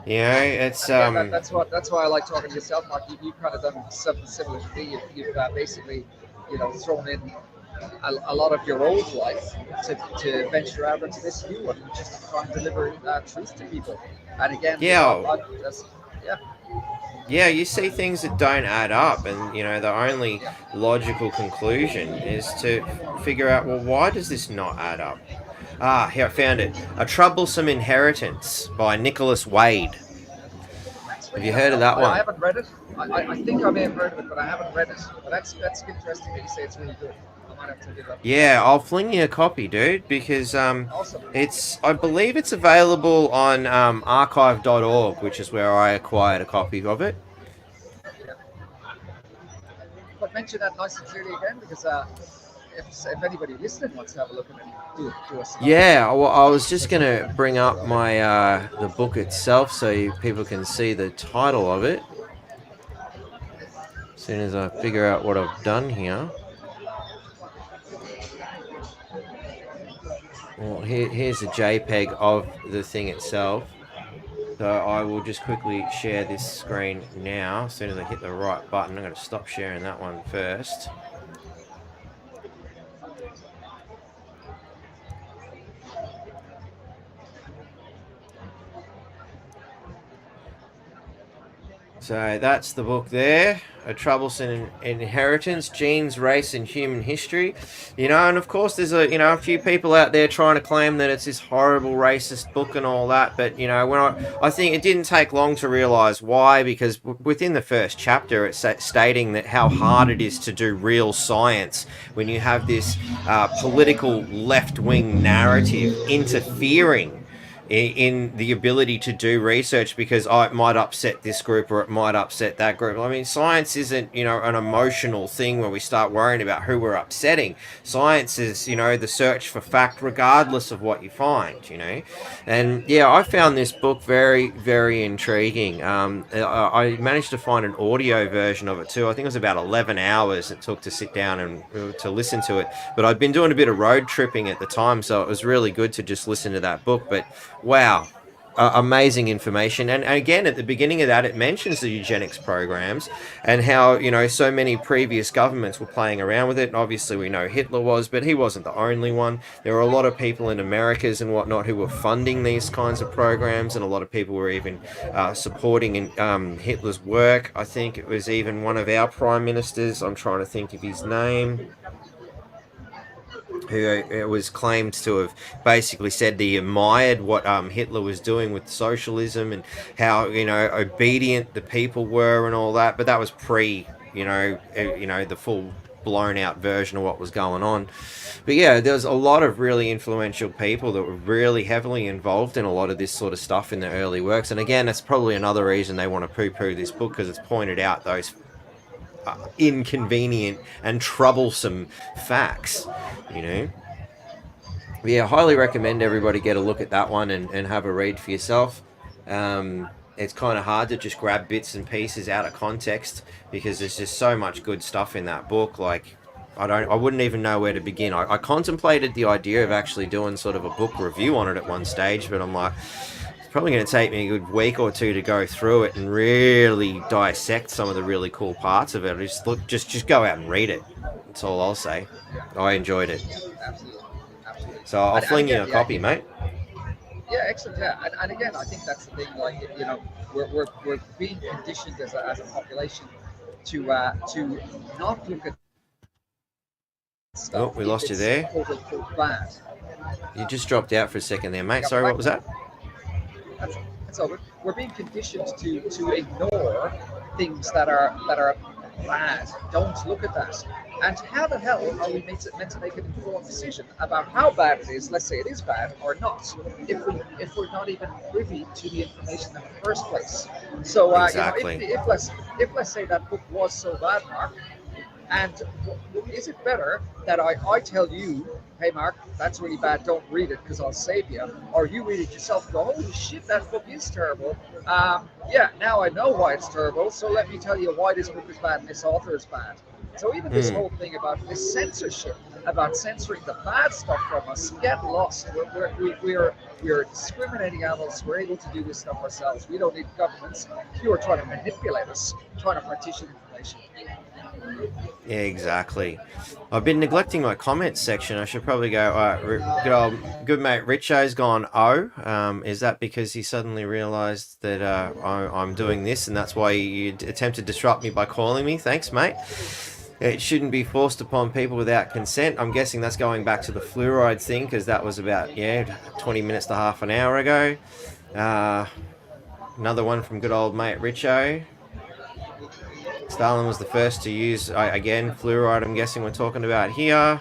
It's And again, that's why I like talking to yourself, Mark. You've kind of done something similar to me. You've basically, thrown in a lot of your old life to venture out into this new one, which is to try and deliver truth to people. And again, yeah. yeah, Yeah, you see things that don't add up, and the only yeah. logical conclusion is to figure out, well, why does this not add up? Ah, here I found it. A Troublesome Inheritance by Nicholas Wade. That's Have ringing you a heard of bell. that I one? haven't read it. I think I may have heard of it, but I haven't read it. But that's interesting that you say it's really good. I might have to give it up. Yeah, I'll fling you a copy, dude, because Awesome. I believe it's available on archive.org, which is where I acquired a copy of it. Yeah. But mention that nice and clearly again, because if anybody listening wants to have a look at it, do a synopsis. Yeah, well, I was just gonna bring up my the book itself so people can see the title of it. As soon as I figure out what I've done here. Well, here's a JPEG of the thing itself. So I will just quickly share this screen now. As soon as I hit the right button, I'm going to stop sharing that one first. So that's the book there. A Troublesome Inheritance, Genes, Race and Human History. And of course there's a few people out there trying to claim that it's this horrible racist book and all that, but when I think it didn't take long to realize why, because within the first chapter it's stating that how hard it is to do real science when you have this political left-wing narrative interfering in the ability to do research, because it might upset this group or it might upset that group. I mean, science isn't, an emotional thing where we start worrying about who we're upsetting. Science is, the search for fact regardless of what you find. And yeah, I found this book very, very intriguing. I managed to find an audio version of it too. I think it was about 11 hours it took to sit down and to listen to it. But I'd been doing a bit of road tripping at the time, so it was really good to just listen to that book. But wow, amazing information. And again, at the beginning of that, it mentions the eugenics programs and how, so many previous governments were playing around with it. And obviously, we know Hitler was, but he wasn't the only one. There were a lot of people in Americas and whatnot who were funding these kinds of programs, and a lot of people were even supporting Hitler's work. I think it was even one of our prime ministers, I'm trying to think of his name, who was claimed to have basically said that he admired what Hitler was doing with socialism and how obedient the people were and all that. But that was pre the full blown out version of what was going on. But yeah, there's a lot of really influential people that were really heavily involved in a lot of this sort of stuff in the early works. And again, that's probably another reason they want to poo-poo this book, because it's pointed out those inconvenient and troublesome facts. Yeah, highly recommend everybody get a look at that one and have a read for yourself. It's kind of hard to just grab bits and pieces out of context, because there's just so much good stuff in that book. Like, I wouldn't even know where to begin. I contemplated the idea of actually doing sort of a book review on it at one stage, but I'm like, it's probably going to take me a good week or two to go through it and really dissect some of the really cool parts of it. Just go out and read it. That's all I'll say. Yeah, I enjoyed it. absolutely, absolutely. So I'll And fling you again, a yeah, copy, mate. yeah, excellent. Yeah, and again, I think that's the thing. Like, we're being conditioned as a population to not look at Oh, stuff we if lost you it's there. quote unquote bad. You just dropped out for a second there, mate. Got me Sorry, what back. was that? That's all. We're being conditioned to ignore things that are bad. Don't look at that. And how the hell are we meant to make an informed decision about how bad it is? Let's say it is bad or not, if we're not even privy to the information in the first place. So Exactly. if let's say that book was so bad, Mark, and is it better that I tell you, hey Mark, that's really bad, don't read it because I'll save you, or you read it yourself and go, holy shit, that book is terrible. Yeah, now I know why it's terrible, so let me tell you why this book is bad and this author is bad. So even this Hmm. whole thing about this censorship, about censoring the bad stuff from us, get lost. We're discriminating animals. We're able to do this stuff ourselves. We don't need governments. You are trying to manipulate us, trying to partition information. Yeah, exactly. I've been neglecting my comments section. I should probably go. All right, good mate Richo's gone. Oh, is that because he suddenly realised that I'm doing this, and that's why you attempted to disrupt me by calling me? Thanks, mate. It shouldn't be forced upon people without consent. I'm guessing that's going back to the fluoride thing because that was about 20 minutes to half an hour ago. Uh, Another one from good old mate Richo. Stalin was the first to use, again, fluoride, I'm guessing we're talking about here.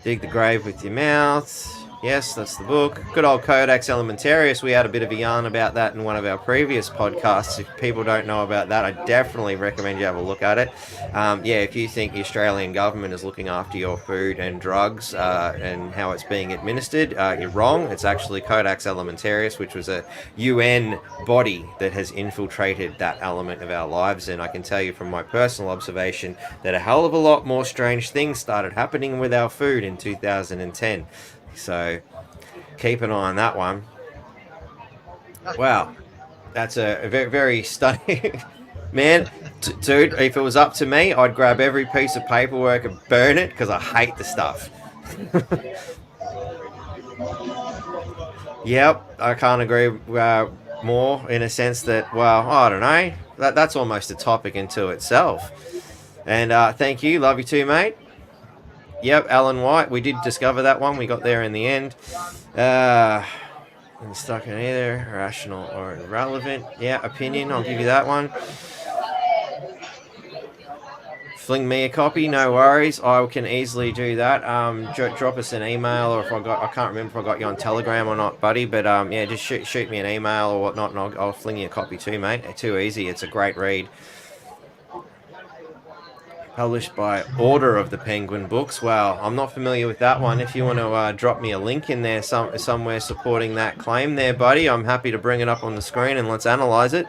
Dig the grave with your mouth. Yes, that's the book. Good old Codex Alimentarius. We had a bit of a yarn about that in one of our previous podcasts. If people don't know about that, I definitely recommend you have a look at it. Yeah, if you think the Australian government is looking after your food and drugs and how it's being administered, you're wrong. It's actually Codex Alimentarius, which was a UN body that has infiltrated that element of our lives. And I can tell you from my personal observation that a hell of a lot more strange things started happening with our food in 2010. So keep an eye on that one. Wow, that's a very, very stunning. Man, dude, if it was up to me, I'd grab every piece of paperwork and burn it because I hate the stuff. Yep, I can't agree more in a sense that, well, I don't know. That's almost a topic into itself. And thank you. Love you too, mate. Yep, Alan White. We did discover that one. We got there in the end. I'm stuck in either rational or irrelevant. Yeah, opinion. I'll give you that one. Fling me a copy, no worries. I can easily do that. Drop us an email, or if I can't remember if I got you on Telegram or not, buddy. But yeah, just shoot me an email or whatnot, and I'll fling you a copy too, mate. Too easy. It's a great read. Published by Order of the Penguin Books. Well, I'm not familiar with that one. If you want to drop me a link in there somewhere supporting that claim there, buddy, I'm happy to bring it up on the screen and let's analyze it.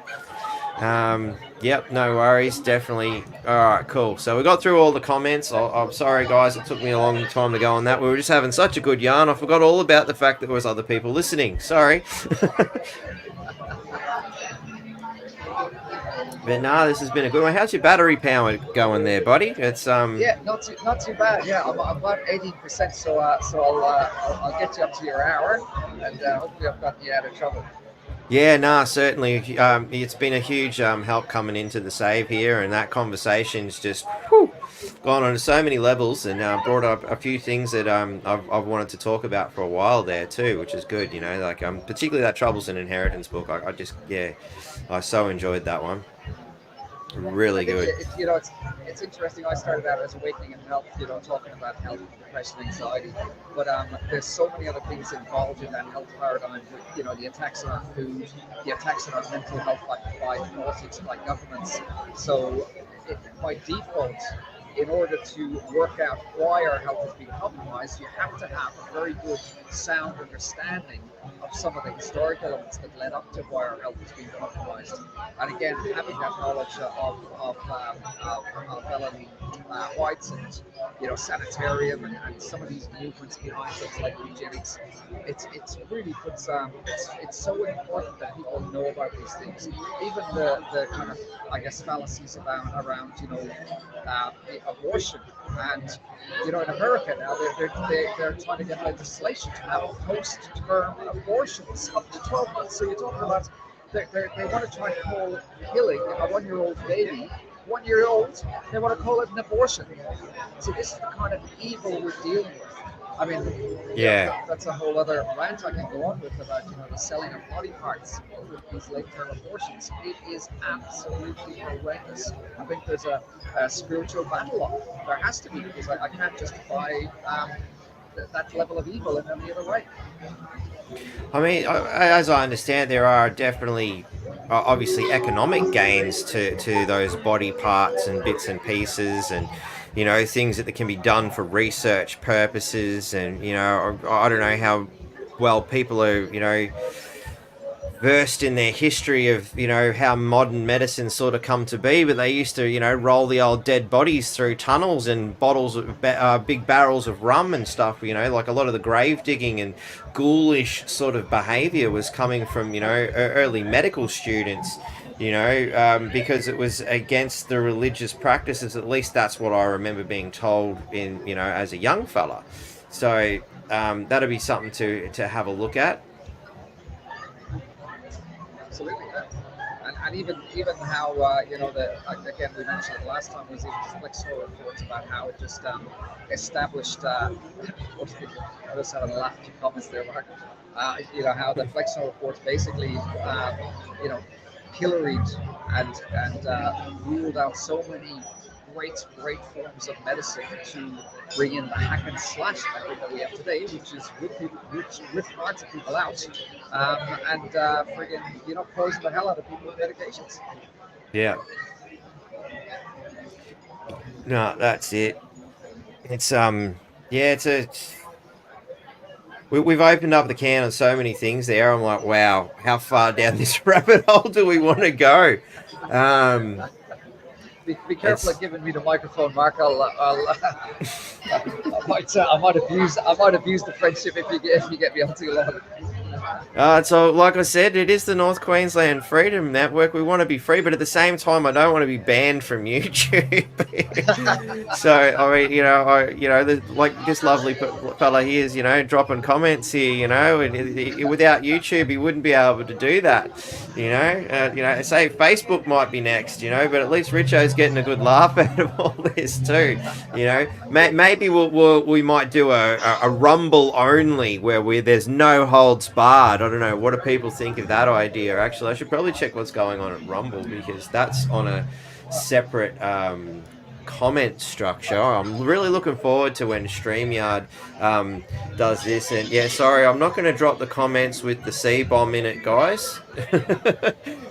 Yep, no worries, definitely. Alright, cool. So we got through all the comments. I'm sorry, guys, it took me a long time to go on that. We were just having such a good yarn, I forgot all about the fact that there was other people listening. Sorry. But nah, this has been a good one. How's your battery power going there, buddy? It's Yeah, not too bad. Yeah, I'm about 18%, so I'll get you up to your hour, and hopefully I've got you out of trouble. Yeah, nah, certainly. It's been a huge help coming into the save here, and that conversation's just gone on so many levels, and brought up a few things that I've wanted to talk about for a while there too, which is good. You know, like particularly that Troubles and Inheritance book. I just I so enjoyed that one. I Really think good. it's interesting. I started out as Awakening in Health, talking about health, depression, anxiety, but there's so many other things involved in that health paradigm. The attacks on food, the attacks on our mental health by politics, by governments. So by default, in order to work out why our health is being compromised, you have to have a very good, sound understanding of some of the historic elements that led up to why our health is being compromised. And again, having that knowledge of Ellen White's and sanitarium and some of these movements behind things like eugenics, it's really puts it's so important that people know about these things. Even the kind of, I guess, fallacies around abortion. And in America now they're trying to get legislation to have post-term abortions up to 12 months. So you're talking about they want to try and call killing a 1-year-old baby 1 year old, they want to call it an abortion. So this is the kind of evil we're dealing with. I mean, Yeah. that's a whole other rant I can go on with about the selling of body parts with these late-term abortions. It is absolutely horrendous. I think there's a spiritual battle on it. There has to be, because I can't justify that level of evil in any other way. I mean, as I understand, there are definitely obviously economic gains to those body parts and bits and pieces, and things that can be done for research purposes. And I don't know how well people are versed in their history of how modern medicine sort of come to be, but they used to roll the old dead bodies through tunnels and bottles of big barrels of rum and stuff. Like a lot of the grave digging and ghoulish sort of behavior was coming from early medical students, because it was against the religious practices. At least that's what I remember being told in as a young fella. So that'll be something to have a look at. Absolutely, yeah. And even how again, we mentioned it last time, was even Flexor reports about how it just established I was having a laugh at your comments there, Mark. How the Flexor reports basically pilloried and ruled out so many great forms of medicine to bring in the hack and slash method that we have today, which is rip parts of people out, and friggin' poison the hell out of people with medications. Yeah. No, that's it. It's we've opened up the can on so many things there. I'm like, wow, how far down this rabbit hole do we want to go? Be careful of giving me the microphone, Mark. I might abuse the friendship if you get me on too long. So, like I said, it is the North Queensland Freedom Network. We want to be free, but at the same time, I don't want to be banned from YouTube. So, I mean, like this lovely fella here is, dropping comments here. Without YouTube, he wouldn't be able to do that. Say Facebook might be next. But at least Richo's getting a good laugh out of all this too. Maybe we might do a Rumble only where there's no holds barred. I don't know. What do people think of that idea? Actually, I should probably check what's going on at Rumble, because that's on a separate comment structure. I'm really looking forward to when StreamYard does this. And yeah, sorry, I'm not going to drop the comments with the C-bomb in it, guys.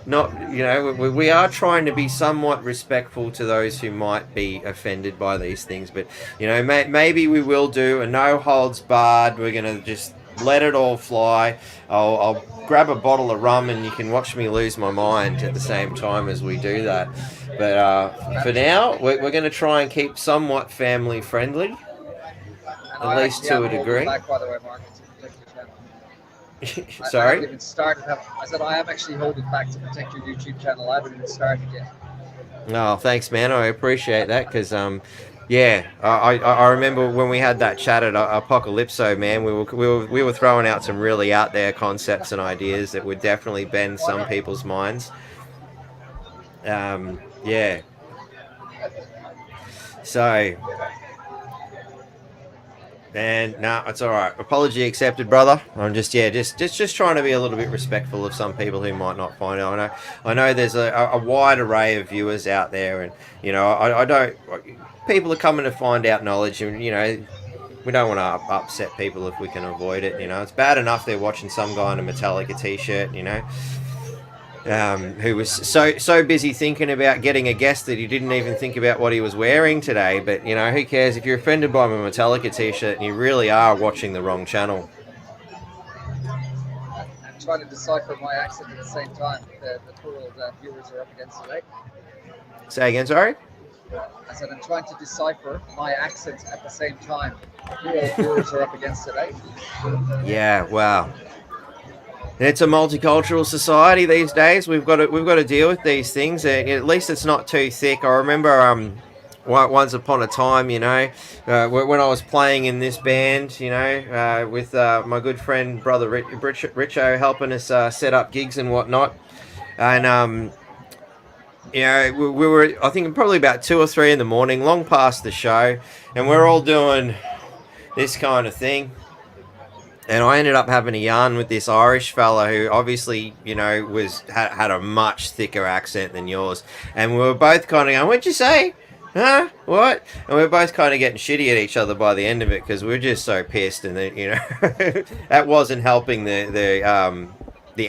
Not, we are trying to be somewhat respectful to those who might be offended by these things. But, maybe we will do a no holds barred. We're going to just let it all fly. I'll grab a bottle of rum and you can watch me lose my mind at the same time as we do that. But for now, we're going to try and keep somewhat family friendly, at least to a degree. Back, by the way, Mark, to protect your channel. Sorry? I haven't even started. I said I am actually holding back to protect your YouTube channel. I haven't even started yet. Oh, thanks, man. I appreciate that, because yeah, I remember when we had that chat at Apocalypso, man. We were throwing out some really out there concepts and ideas that would definitely bend some people's minds. Yeah. So, and no, it's all right. Apology accepted, brother. I'm just trying to be a little bit respectful of some people who might not find it. I know there's a wide array of viewers out there, and I don't. People are coming to find out knowledge, and we don't want to upset people if we can avoid it. It's bad enough they're watching some guy in a Metallica t-shirt. who was so busy thinking about getting a guest that he didn't even think about what he was wearing today. But you know, who cares if you're offended by my Metallica t-shirt and you really are watching the wrong channel. I'm trying to decipher my accent at the same time. The poor old viewers are up against it, right? Say again, sorry. I said I'm trying to decipher my accent at the same time. The poor old viewers are up against it, right? Yeah, wow. It's a multicultural society these days. We've got to deal with these things. At least it's not too thick. I remember once upon a time, you know, when I was playing in this band, you know, with my good friend brother Richo helping us set up gigs and whatnot, and you know, we were, I think, probably about 2 or 3 in the morning, long past the show, and we're all doing this kind of thing. And I ended up having a yarn with this Irish fella who obviously, you know, had a much thicker accent than yours. And we were both kind of going, "What'd you say? Huh? What?" And we were both kind of getting shitty at each other by the end of it because we were just so pissed, and you know, that wasn't helping the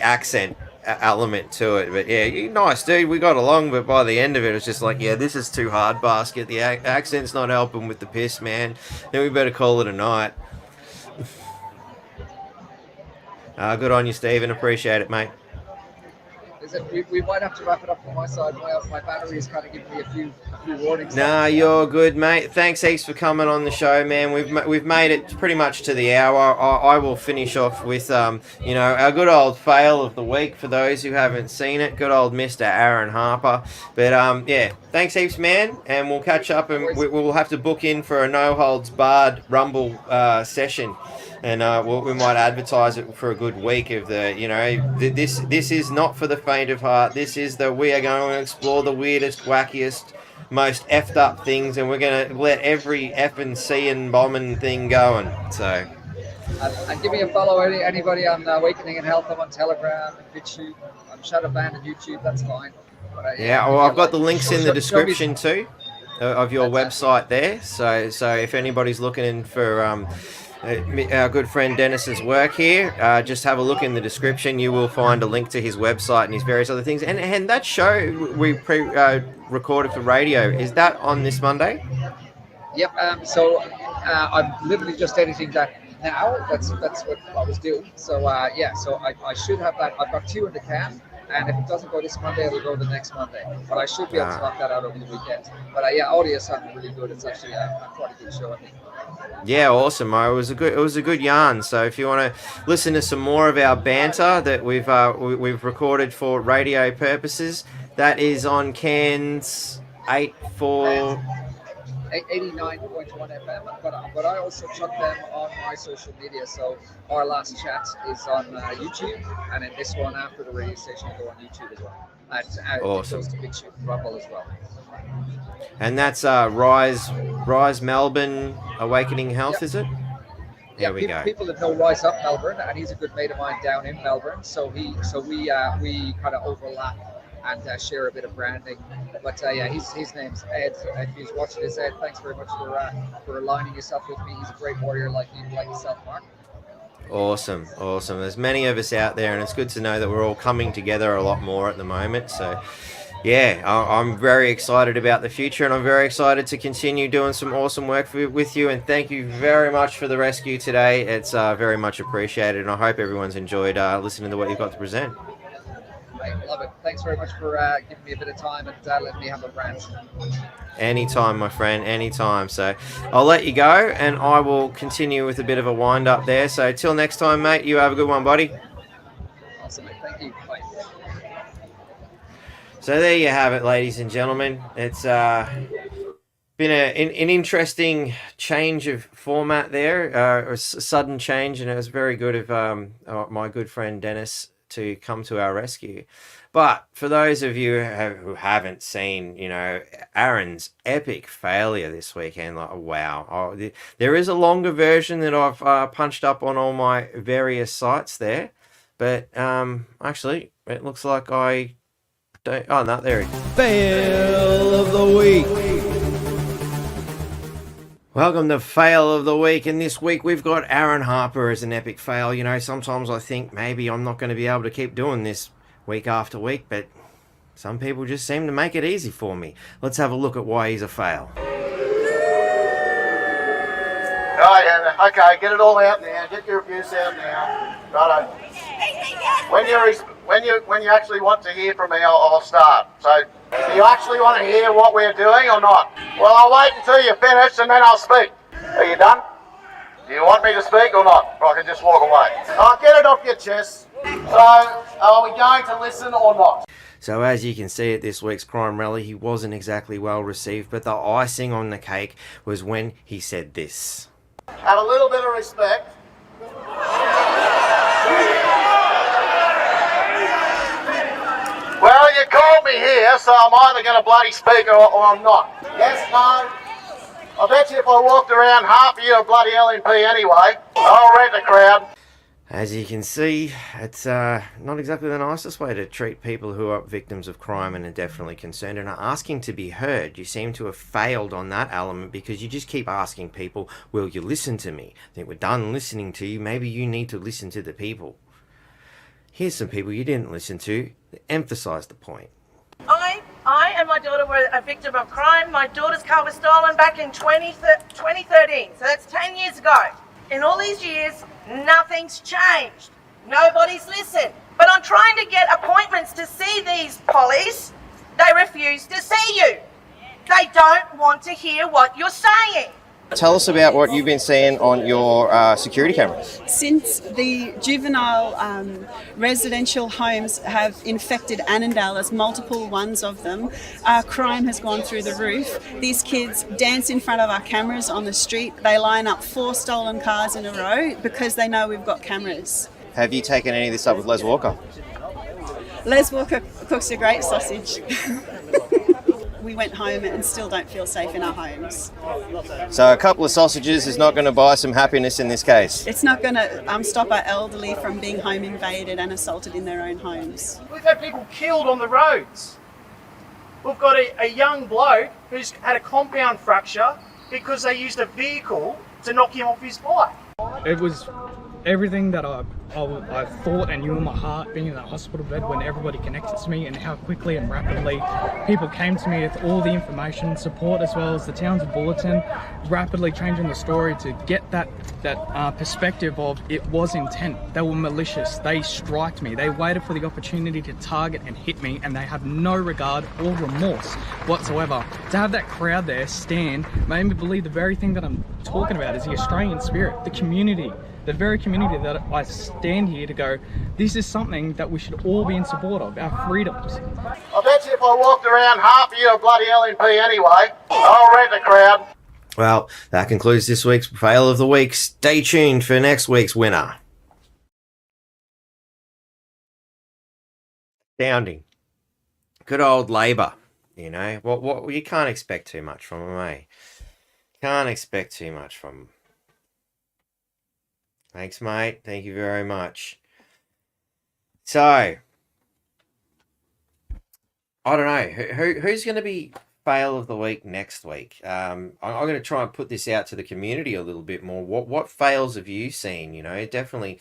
accent element to it. But yeah, you nice dude, we got along. But by the end of it, it was just like, yeah, this is too hard, basket. The accent's not helping with the piss, man. Then we better call it a night. Good on you, Stephen. Appreciate it, mate. We might have to wrap it up on my side. My battery is kind of giving me a few warnings. Nah, you're good, mate. Thanks heaps for coming on the show, man. We've made it pretty much to the hour. I will finish off with you know, our good old fail of the week for those who haven't seen it. Good old Mr. Aaron Harper. But yeah, thanks heaps, man, and we'll catch up, and we'll have to book in for a no holds barred Rumble session. And we might advertise it for a good week of the, you know, this is not for the faint of heart. This is we are going to explore the weirdest, wackiest, most effed up things, and we're going to let every effing C and bombing thing going. So. And give me a follow, anybody on Awakening in Health. I'm on Telegram and BitChute. I'm Shadowband and YouTube. That's fine. But, yeah, well, I've got the links in the description too of your website there. So if anybody's looking for our good friend Dennis's work here, just have a look in the description. You will find a link to his website and his various other things. And that show we recorded for radio, is that on this Monday? Yep. So I'm literally just editing that now. That's what I was doing. So yeah. So I should have that. I've got 2 in the can. And if it doesn't go this Monday, it'll go the next Monday. But I should be able to knock that out over the weekend. But yeah, audio sounded really good. It's actually quite a good show, I think. Yeah, awesome. It was a good yarn. So if you want to listen to some more of our banter that we've recorded for radio purposes, that is on cans 89.1 FM, but I also chuck them on my social media. So our last chat is on YouTube, and then this one after the radio station will go on YouTube as well. Awesome. It goes to BitChute Rumble as well. And that's Rise Melbourne Awakening Health, Yep. Is it? There we go. People that know Rise Up Melbourne, and he's a good mate of mine down in Melbourne. So we kind of overlap and share a bit of branding. But yeah, his name's Ed. If he's watching this, Ed, thanks very much for aligning yourself with me. He's a great warrior like yourself, Mark. Awesome. There's many of us out there, and it's good to know that we're all coming together a lot more at the moment. So, yeah, I'm very excited about the future, and I'm very excited to continue doing some awesome work with you. And thank you very much for the rescue today. It's very much appreciated, and I hope everyone's enjoyed listening to what you've got to present. I love it. Thanks very much for giving me a bit of time and letting me have a rant. Anytime, my friend, anytime. So I'll let you go, and I will continue with a bit of a wind up there. So till next time, mate, you have a good one, buddy. Awesome, mate. Thank you. Bye. So there you have it, ladies and gentlemen. It's been an interesting change of format there, a sudden change, and it was very good of my good friend Dennis to come to our rescue. But for those of you who haven't seen, you know, Aaron's epic failure this weekend, like, wow. There is a longer version that I've punched up on all my various sites there. But actually, it looks like I don't... Oh, no, there it is. Fail of the week. Welcome to Fail of the Week, and this week we've got Aaron Harper as an epic fail. You know, sometimes I think maybe I'm not going to be able to keep doing this week after week, but some people just seem to make it easy for me. Let's have a look at why he's a fail. Oh yeah, okay, get it all out now. Get your abuse out now. Righto. When you actually want to hear from me, I'll start. So, do you actually want to hear what we're doing or not? Well, I'll wait until you're finished and then I'll speak. Are you done? Do you want me to speak or not? Or I can just walk away. I'll get it off your chest. So, are we going to listen or not? So as you can see at this week's crime rally, he wasn't exactly well received, but the icing on the cake was when he said this. Have a little bit of respect. Well, you called me here, so I'm either going to bloody speak or I'm not. Yes, no? I bet you if I walked around, half of you are bloody LNP anyway. I'll rent a crowd. As you can see, it's not exactly the nicest way to treat people who are victims of crime and are definitely concerned and are asking to be heard. You seem to have failed on that element because you just keep asking people, will you listen to me? I think we're done listening to you. Maybe you need to listen to the people. Here's some people you didn't listen to that emphasise the point. I and my daughter were a victim of crime. My daughter's car was stolen back in 2013, so that's 10 years ago. In all these years, nothing's changed. Nobody's listened. But I'm trying to get appointments to see these pollies. They refuse to see you. They don't want to hear what you're saying. Tell us about what you've been seeing on your security cameras. Since the juvenile residential homes have infected Annandale, as multiple ones of them, crime has gone through the roof. These kids dance in front of our cameras on the street. They line up 4 stolen cars in a row because they know we've got cameras. Have you taken any of this up with Les Walker? Les Walker cooks a great sausage. We went home and still don't feel safe in our homes. So a couple of sausages is not going to buy some happiness in this case. It's not going to stop our elderly from being home invaded and assaulted in their own homes. We've had people killed on the roads. We've got a young bloke who's had a compound fracture because they used a vehicle to knock him off his bike. It was everything that I thought and knew in my heart, being in that hospital bed when everybody connected to me, and how quickly and rapidly people came to me with all the information, support, as well as the Townsville Bulletin, rapidly changing the story to get that perspective of it was intent. They were malicious. They striked me. They waited for the opportunity to target and hit me, and they have no regard or remorse whatsoever. To have that crowd there stand made me believe the very thing that I'm talking about is the Australian spirit, the community. The very community that I stand here to go, this is something that we should all be in support of, our freedoms. I bet you if I walked around, half of you are bloody LNP anyway. I'll rent a crowd. Well, that concludes this week's Fail of the Week. Stay tuned for next week's winner. Astounding. Good old Labor, you know. What you can't expect too much from them, eh? Can't expect too much from them. Thanks, mate. Thank you very much. So, I don't know. Who's going to be fail of the week next week? I'm going to try and put this out to the community a little bit more. What fails have you seen? You know, definitely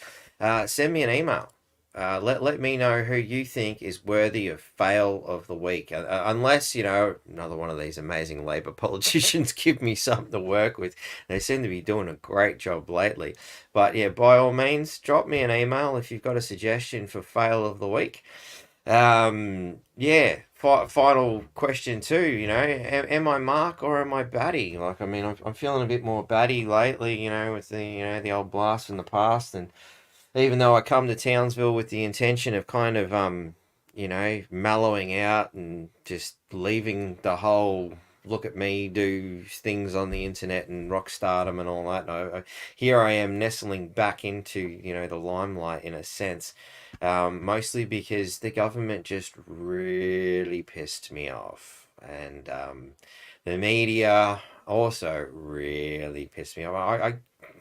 send me an email. Let me know who you think is worthy of fail of the week. Unless, you know, another one of these amazing Labor politicians give me something to work with. They seem to be doing a great job lately. But yeah, by all means, drop me an email if you've got a suggestion for fail of the week. Yeah, final question too, you know, am I Mark or am I Batty? Like, I mean, I'm feeling a bit more Batty lately, you know, with the, you know, the old blast from the past. And even though I come to Townsville with the intention of kind of, you know, mellowing out and just leaving the whole look at me do things on the internet and rock stardom and all that. No, here I am nestling back into, you know, the limelight in a sense, mostly because the government just really pissed me off. And the media also really pissed me off. I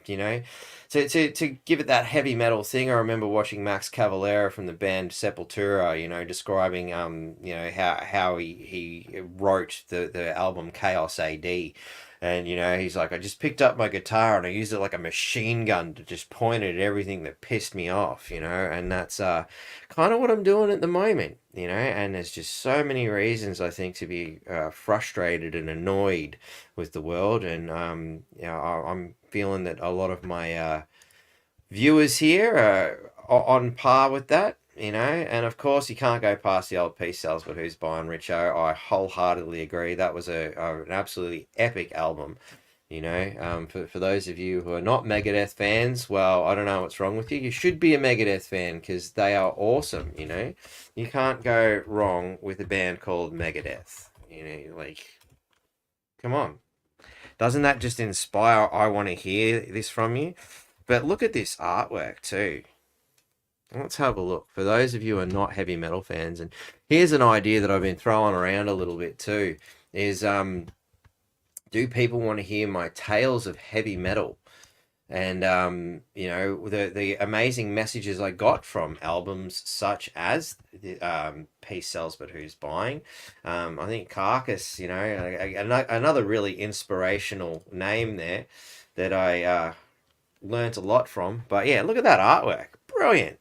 you know, to give it that heavy metal thing, I remember watching Max Cavalera from the band Sepultura, you know, describing you know, how he wrote the album Chaos AD, And he's like, I just picked up my guitar and I used it like a machine gun to just point it at everything that pissed me off, and that's kind of what I'm doing at the moment, and there's just so many reasons I think to be frustrated and annoyed with the world. And I'm feeling that a lot of my viewers here are on par with that. And of course you can't go past the old Peace Sells, but Who's Buying, Richo. I wholeheartedly agree. That was an absolutely epic album. For those of you who are not Megadeth fans, well, I don't know what's wrong with you. You should be a Megadeth fan because they are awesome. You can't go wrong with a band called Megadeth. Like, come on. Doesn't that just inspire? I want to hear this from you. But look at this artwork too. Let's have a look. For those of you who are not heavy metal fans, and here's an idea that I've been throwing around a little bit too, is do people want to hear my tales of heavy metal? And the amazing messages I got from albums such as Peace Sells, but Who's Buying? I think Carcass, another really inspirational name there that I learnt a lot from. But yeah, look at that artwork. Brilliant.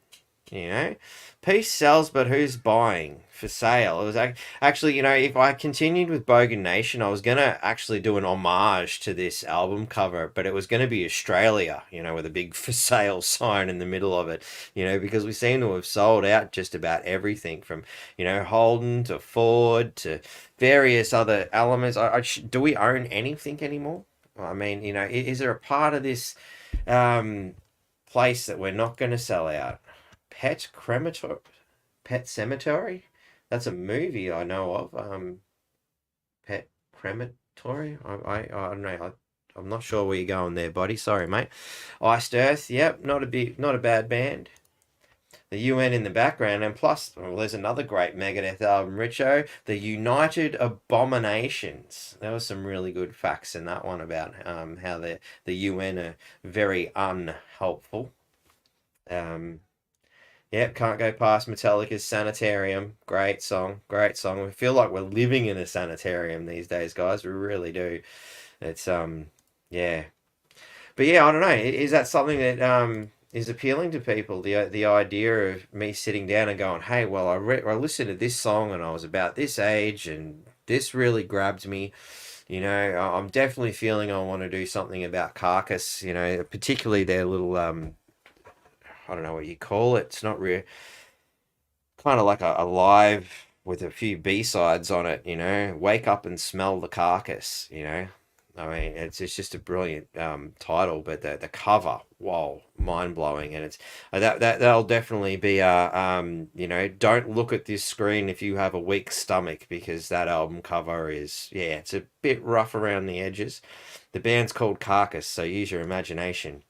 Peace Sells, but Who's Buying? For sale. It was actually, if I continued with Bogan Nation, I was going to actually do an homage to this album cover, but it was going to be Australia, with a big for sale sign in the middle of it, because we seem to have sold out just about everything from, Holden to Ford to various other elements. Do we own anything anymore? I mean, is there a part of this place that we're not going to sell out? Pet Cemetery? That's a movie I know of. Pet Crematory? I don't know. I'm not sure where you're going there, buddy. Sorry, mate. Iced Earth, yep, not a bad band. The UN in the background, and plus, there's another great Megadeth album, Richo, The United Abominations. There was some really good facts in that one about how the UN are very unhelpful. Yep, can't go past Metallica's Sanitarium. Great song, great song. We feel like we're living in a sanitarium these days, guys. We really do. It's yeah. But yeah, I don't know. Is that something that is appealing to people? The idea of me sitting down and going, hey, well, I listened to this song and I was about this age and this really grabbed me. I'm definitely feeling I want to do something about Carcass. Particularly their little I don't know what you call it. It's not real. Kind of like a live with a few B-sides on it, Wake Up and Smell the Carcass, I mean, it's just a brilliant title, but the cover, whoa, mind-blowing. And it's that'll definitely be don't look at this screen if you have a weak stomach, because that album cover is, it's a bit rough around the edges. The band's called Carcass, so use your imagination.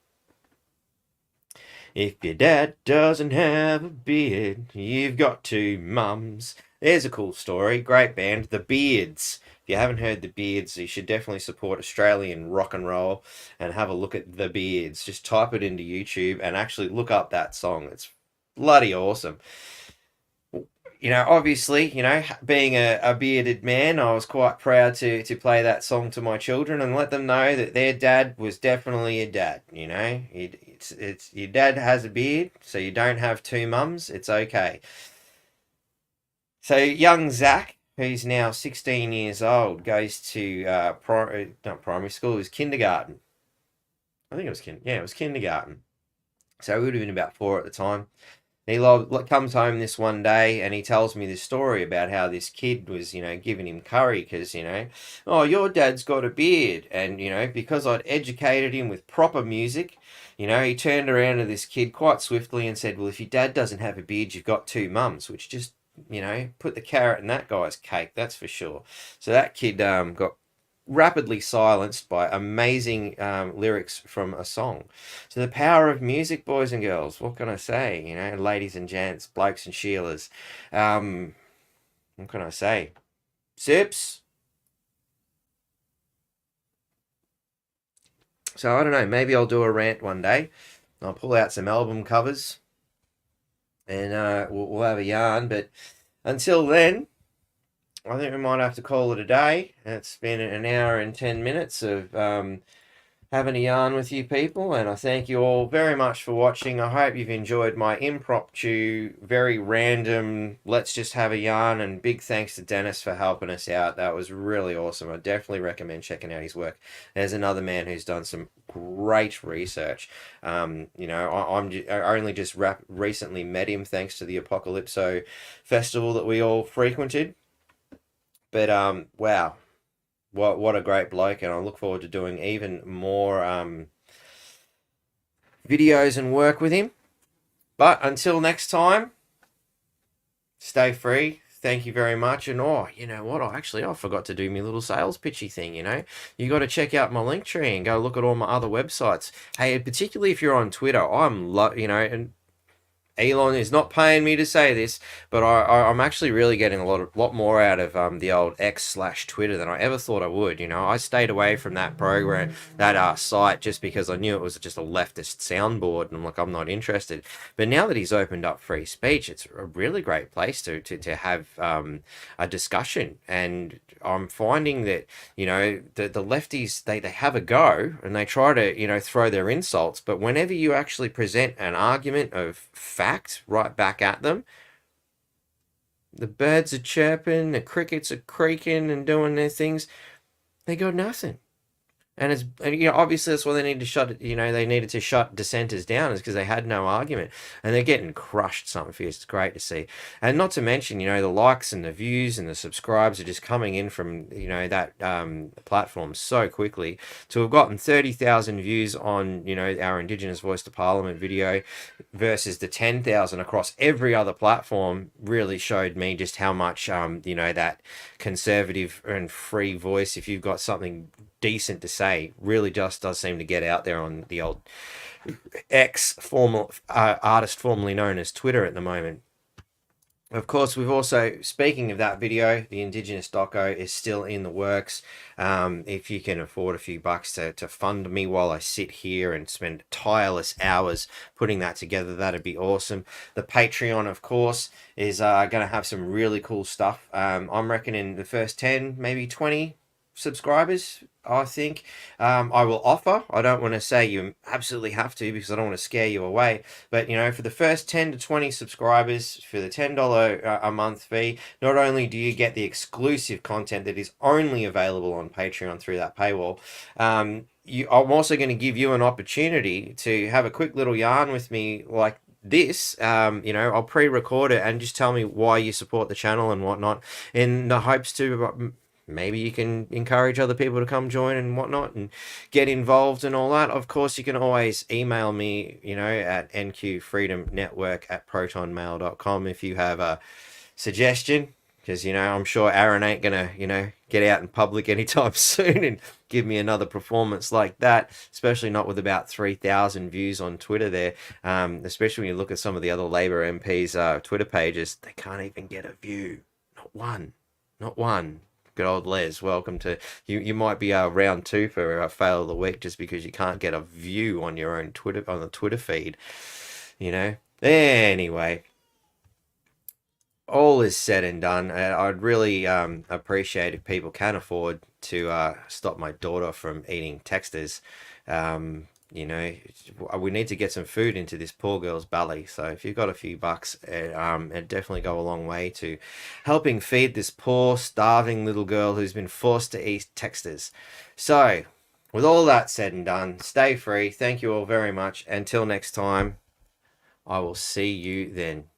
If your dad doesn't have a beard, you've got two mums. There's a cool story. Great band, The Beards. If you haven't heard The Beards, you should definitely support Australian rock and roll and have a look at The Beards. Just type it into YouTube and actually look up that song. It's bloody awesome. Obviously, being a bearded man, I was quite proud to play that song to my children and let them know that their dad was definitely a dad. It's your dad has a beard, so you don't have two mums. It's okay. So young Zach, who's now 16 years old, goes to not primary school, it was kindergarten. I think it was it was kindergarten. So he would have been about 4 at the time. He comes home this one day and he tells me this story about how this kid was, giving him curry because, oh, your dad's got a beard. And, because I'd educated him with proper music, he turned around to this kid quite swiftly and said, well, if your dad doesn't have a beard, you've got two mums, which just, put the carrot in that guy's cake, that's for sure. So that kid got rapidly silenced by amazing lyrics from a song. So the power of music, boys and girls, what can I say? Ladies and gents, blokes and Sheilas. What can I say? Sips. So I don't know, maybe I'll do a rant one day. I'll pull out some album covers and we'll have a yarn. But until then, I think we might have to call it a day. It's been an hour and 10 minutes of having a yarn with you people, and I thank you all very much for watching. I hope you've enjoyed my impromptu, very random, let's just have a yarn, and big thanks to Dennis for helping us out. That was really awesome. I definitely recommend checking out his work. There's another man who's done some great research. You know, I only just recently met him thanks to the Apocalypso festival that we all frequented. But wow, what a great bloke, and I look forward to doing even more videos and work with him. But until next time, stay free. Thank you very much. And oh, you know what? I forgot to do my little sales pitchy thing. You know, you got to check out my link tree and go look at all my other websites. Hey, particularly if you're on Twitter, you know, and Elon is not paying me to say this, but I'm actually really getting a lot more out of the old X/Twitter than I ever thought I would. You know, I stayed away from that program, that site, just because I knew it was just a leftist soundboard, and I'm like, I'm not interested. But now that he's opened up free speech, it's a really great place to have a discussion. And I'm finding that, you know, the lefties, they have a go and they try to, you know, throw their insults, but whenever you actually present an argument of fact right back at them, the birds are chirping, the crickets are creaking and doing their things, they got nothing. And you know, obviously that's why they need to shut it. You know, they needed to shut dissenters down, is because they had no argument, and they're getting crushed. Something fierce. It's great to see, and not to mention, you know, the likes and the views and the subscribes are just coming in from, you know, that platform so quickly. To have gotten 30,000 views on, you know, our Indigenous Voice to Parliament video versus the 10,000 across every other platform really showed me just how much you know, that conservative and free voice, if you've got something decent to say, really just does seem to get out there on the old artist formerly known as Twitter at the moment. Of course, we've also, speaking of that video, the Indigenous doco is still in the works. If you can afford a few bucks to fund me while I sit here and spend tireless hours putting that together, that'd be awesome. The Patreon, of course, is going to have some really cool stuff. I'm reckoning the first 10, maybe 20 subscribers, I think, I will offer. I don't want to say you absolutely have to, because I don't want to scare you away, but you know, for the first 10 to 20 subscribers, for the $10 a month fee, not only do you get the exclusive content that is only available on Patreon through that paywall, I'm also going to give you an opportunity to have a quick little yarn with me like this. You know, I'll pre-record it and just tell me why you support the channel and whatnot, in the hopes to maybe you can encourage other people to come join and whatnot and get involved and all that. Of course, you can always email me, you know, at nqfreedomnetwork@protonmail.com if you have a suggestion, because, you know, I'm sure Aaron ain't gonna, you know, get out in public anytime soon and give me another performance like that, especially not with about 3,000 views on Twitter there. Especially when you look at some of the other Labor MPs' Twitter pages, they can't even get a view. Not one. Good old Les, welcome to you. You might be round 2 for fail of the week, just because you can't get a view on your own Twitter, on the Twitter feed, you know. Anyway, all is said and done. I'd really appreciate if people can afford to stop my daughter from eating Texters. You know, we need to get some food into this poor girl's belly. So if you've got a few bucks, it'd definitely go a long way to helping feed this poor, starving little girl who's been forced to eat Texters. So, with all that said and done, stay free. Thank you all very much. Until next time, I will see you then.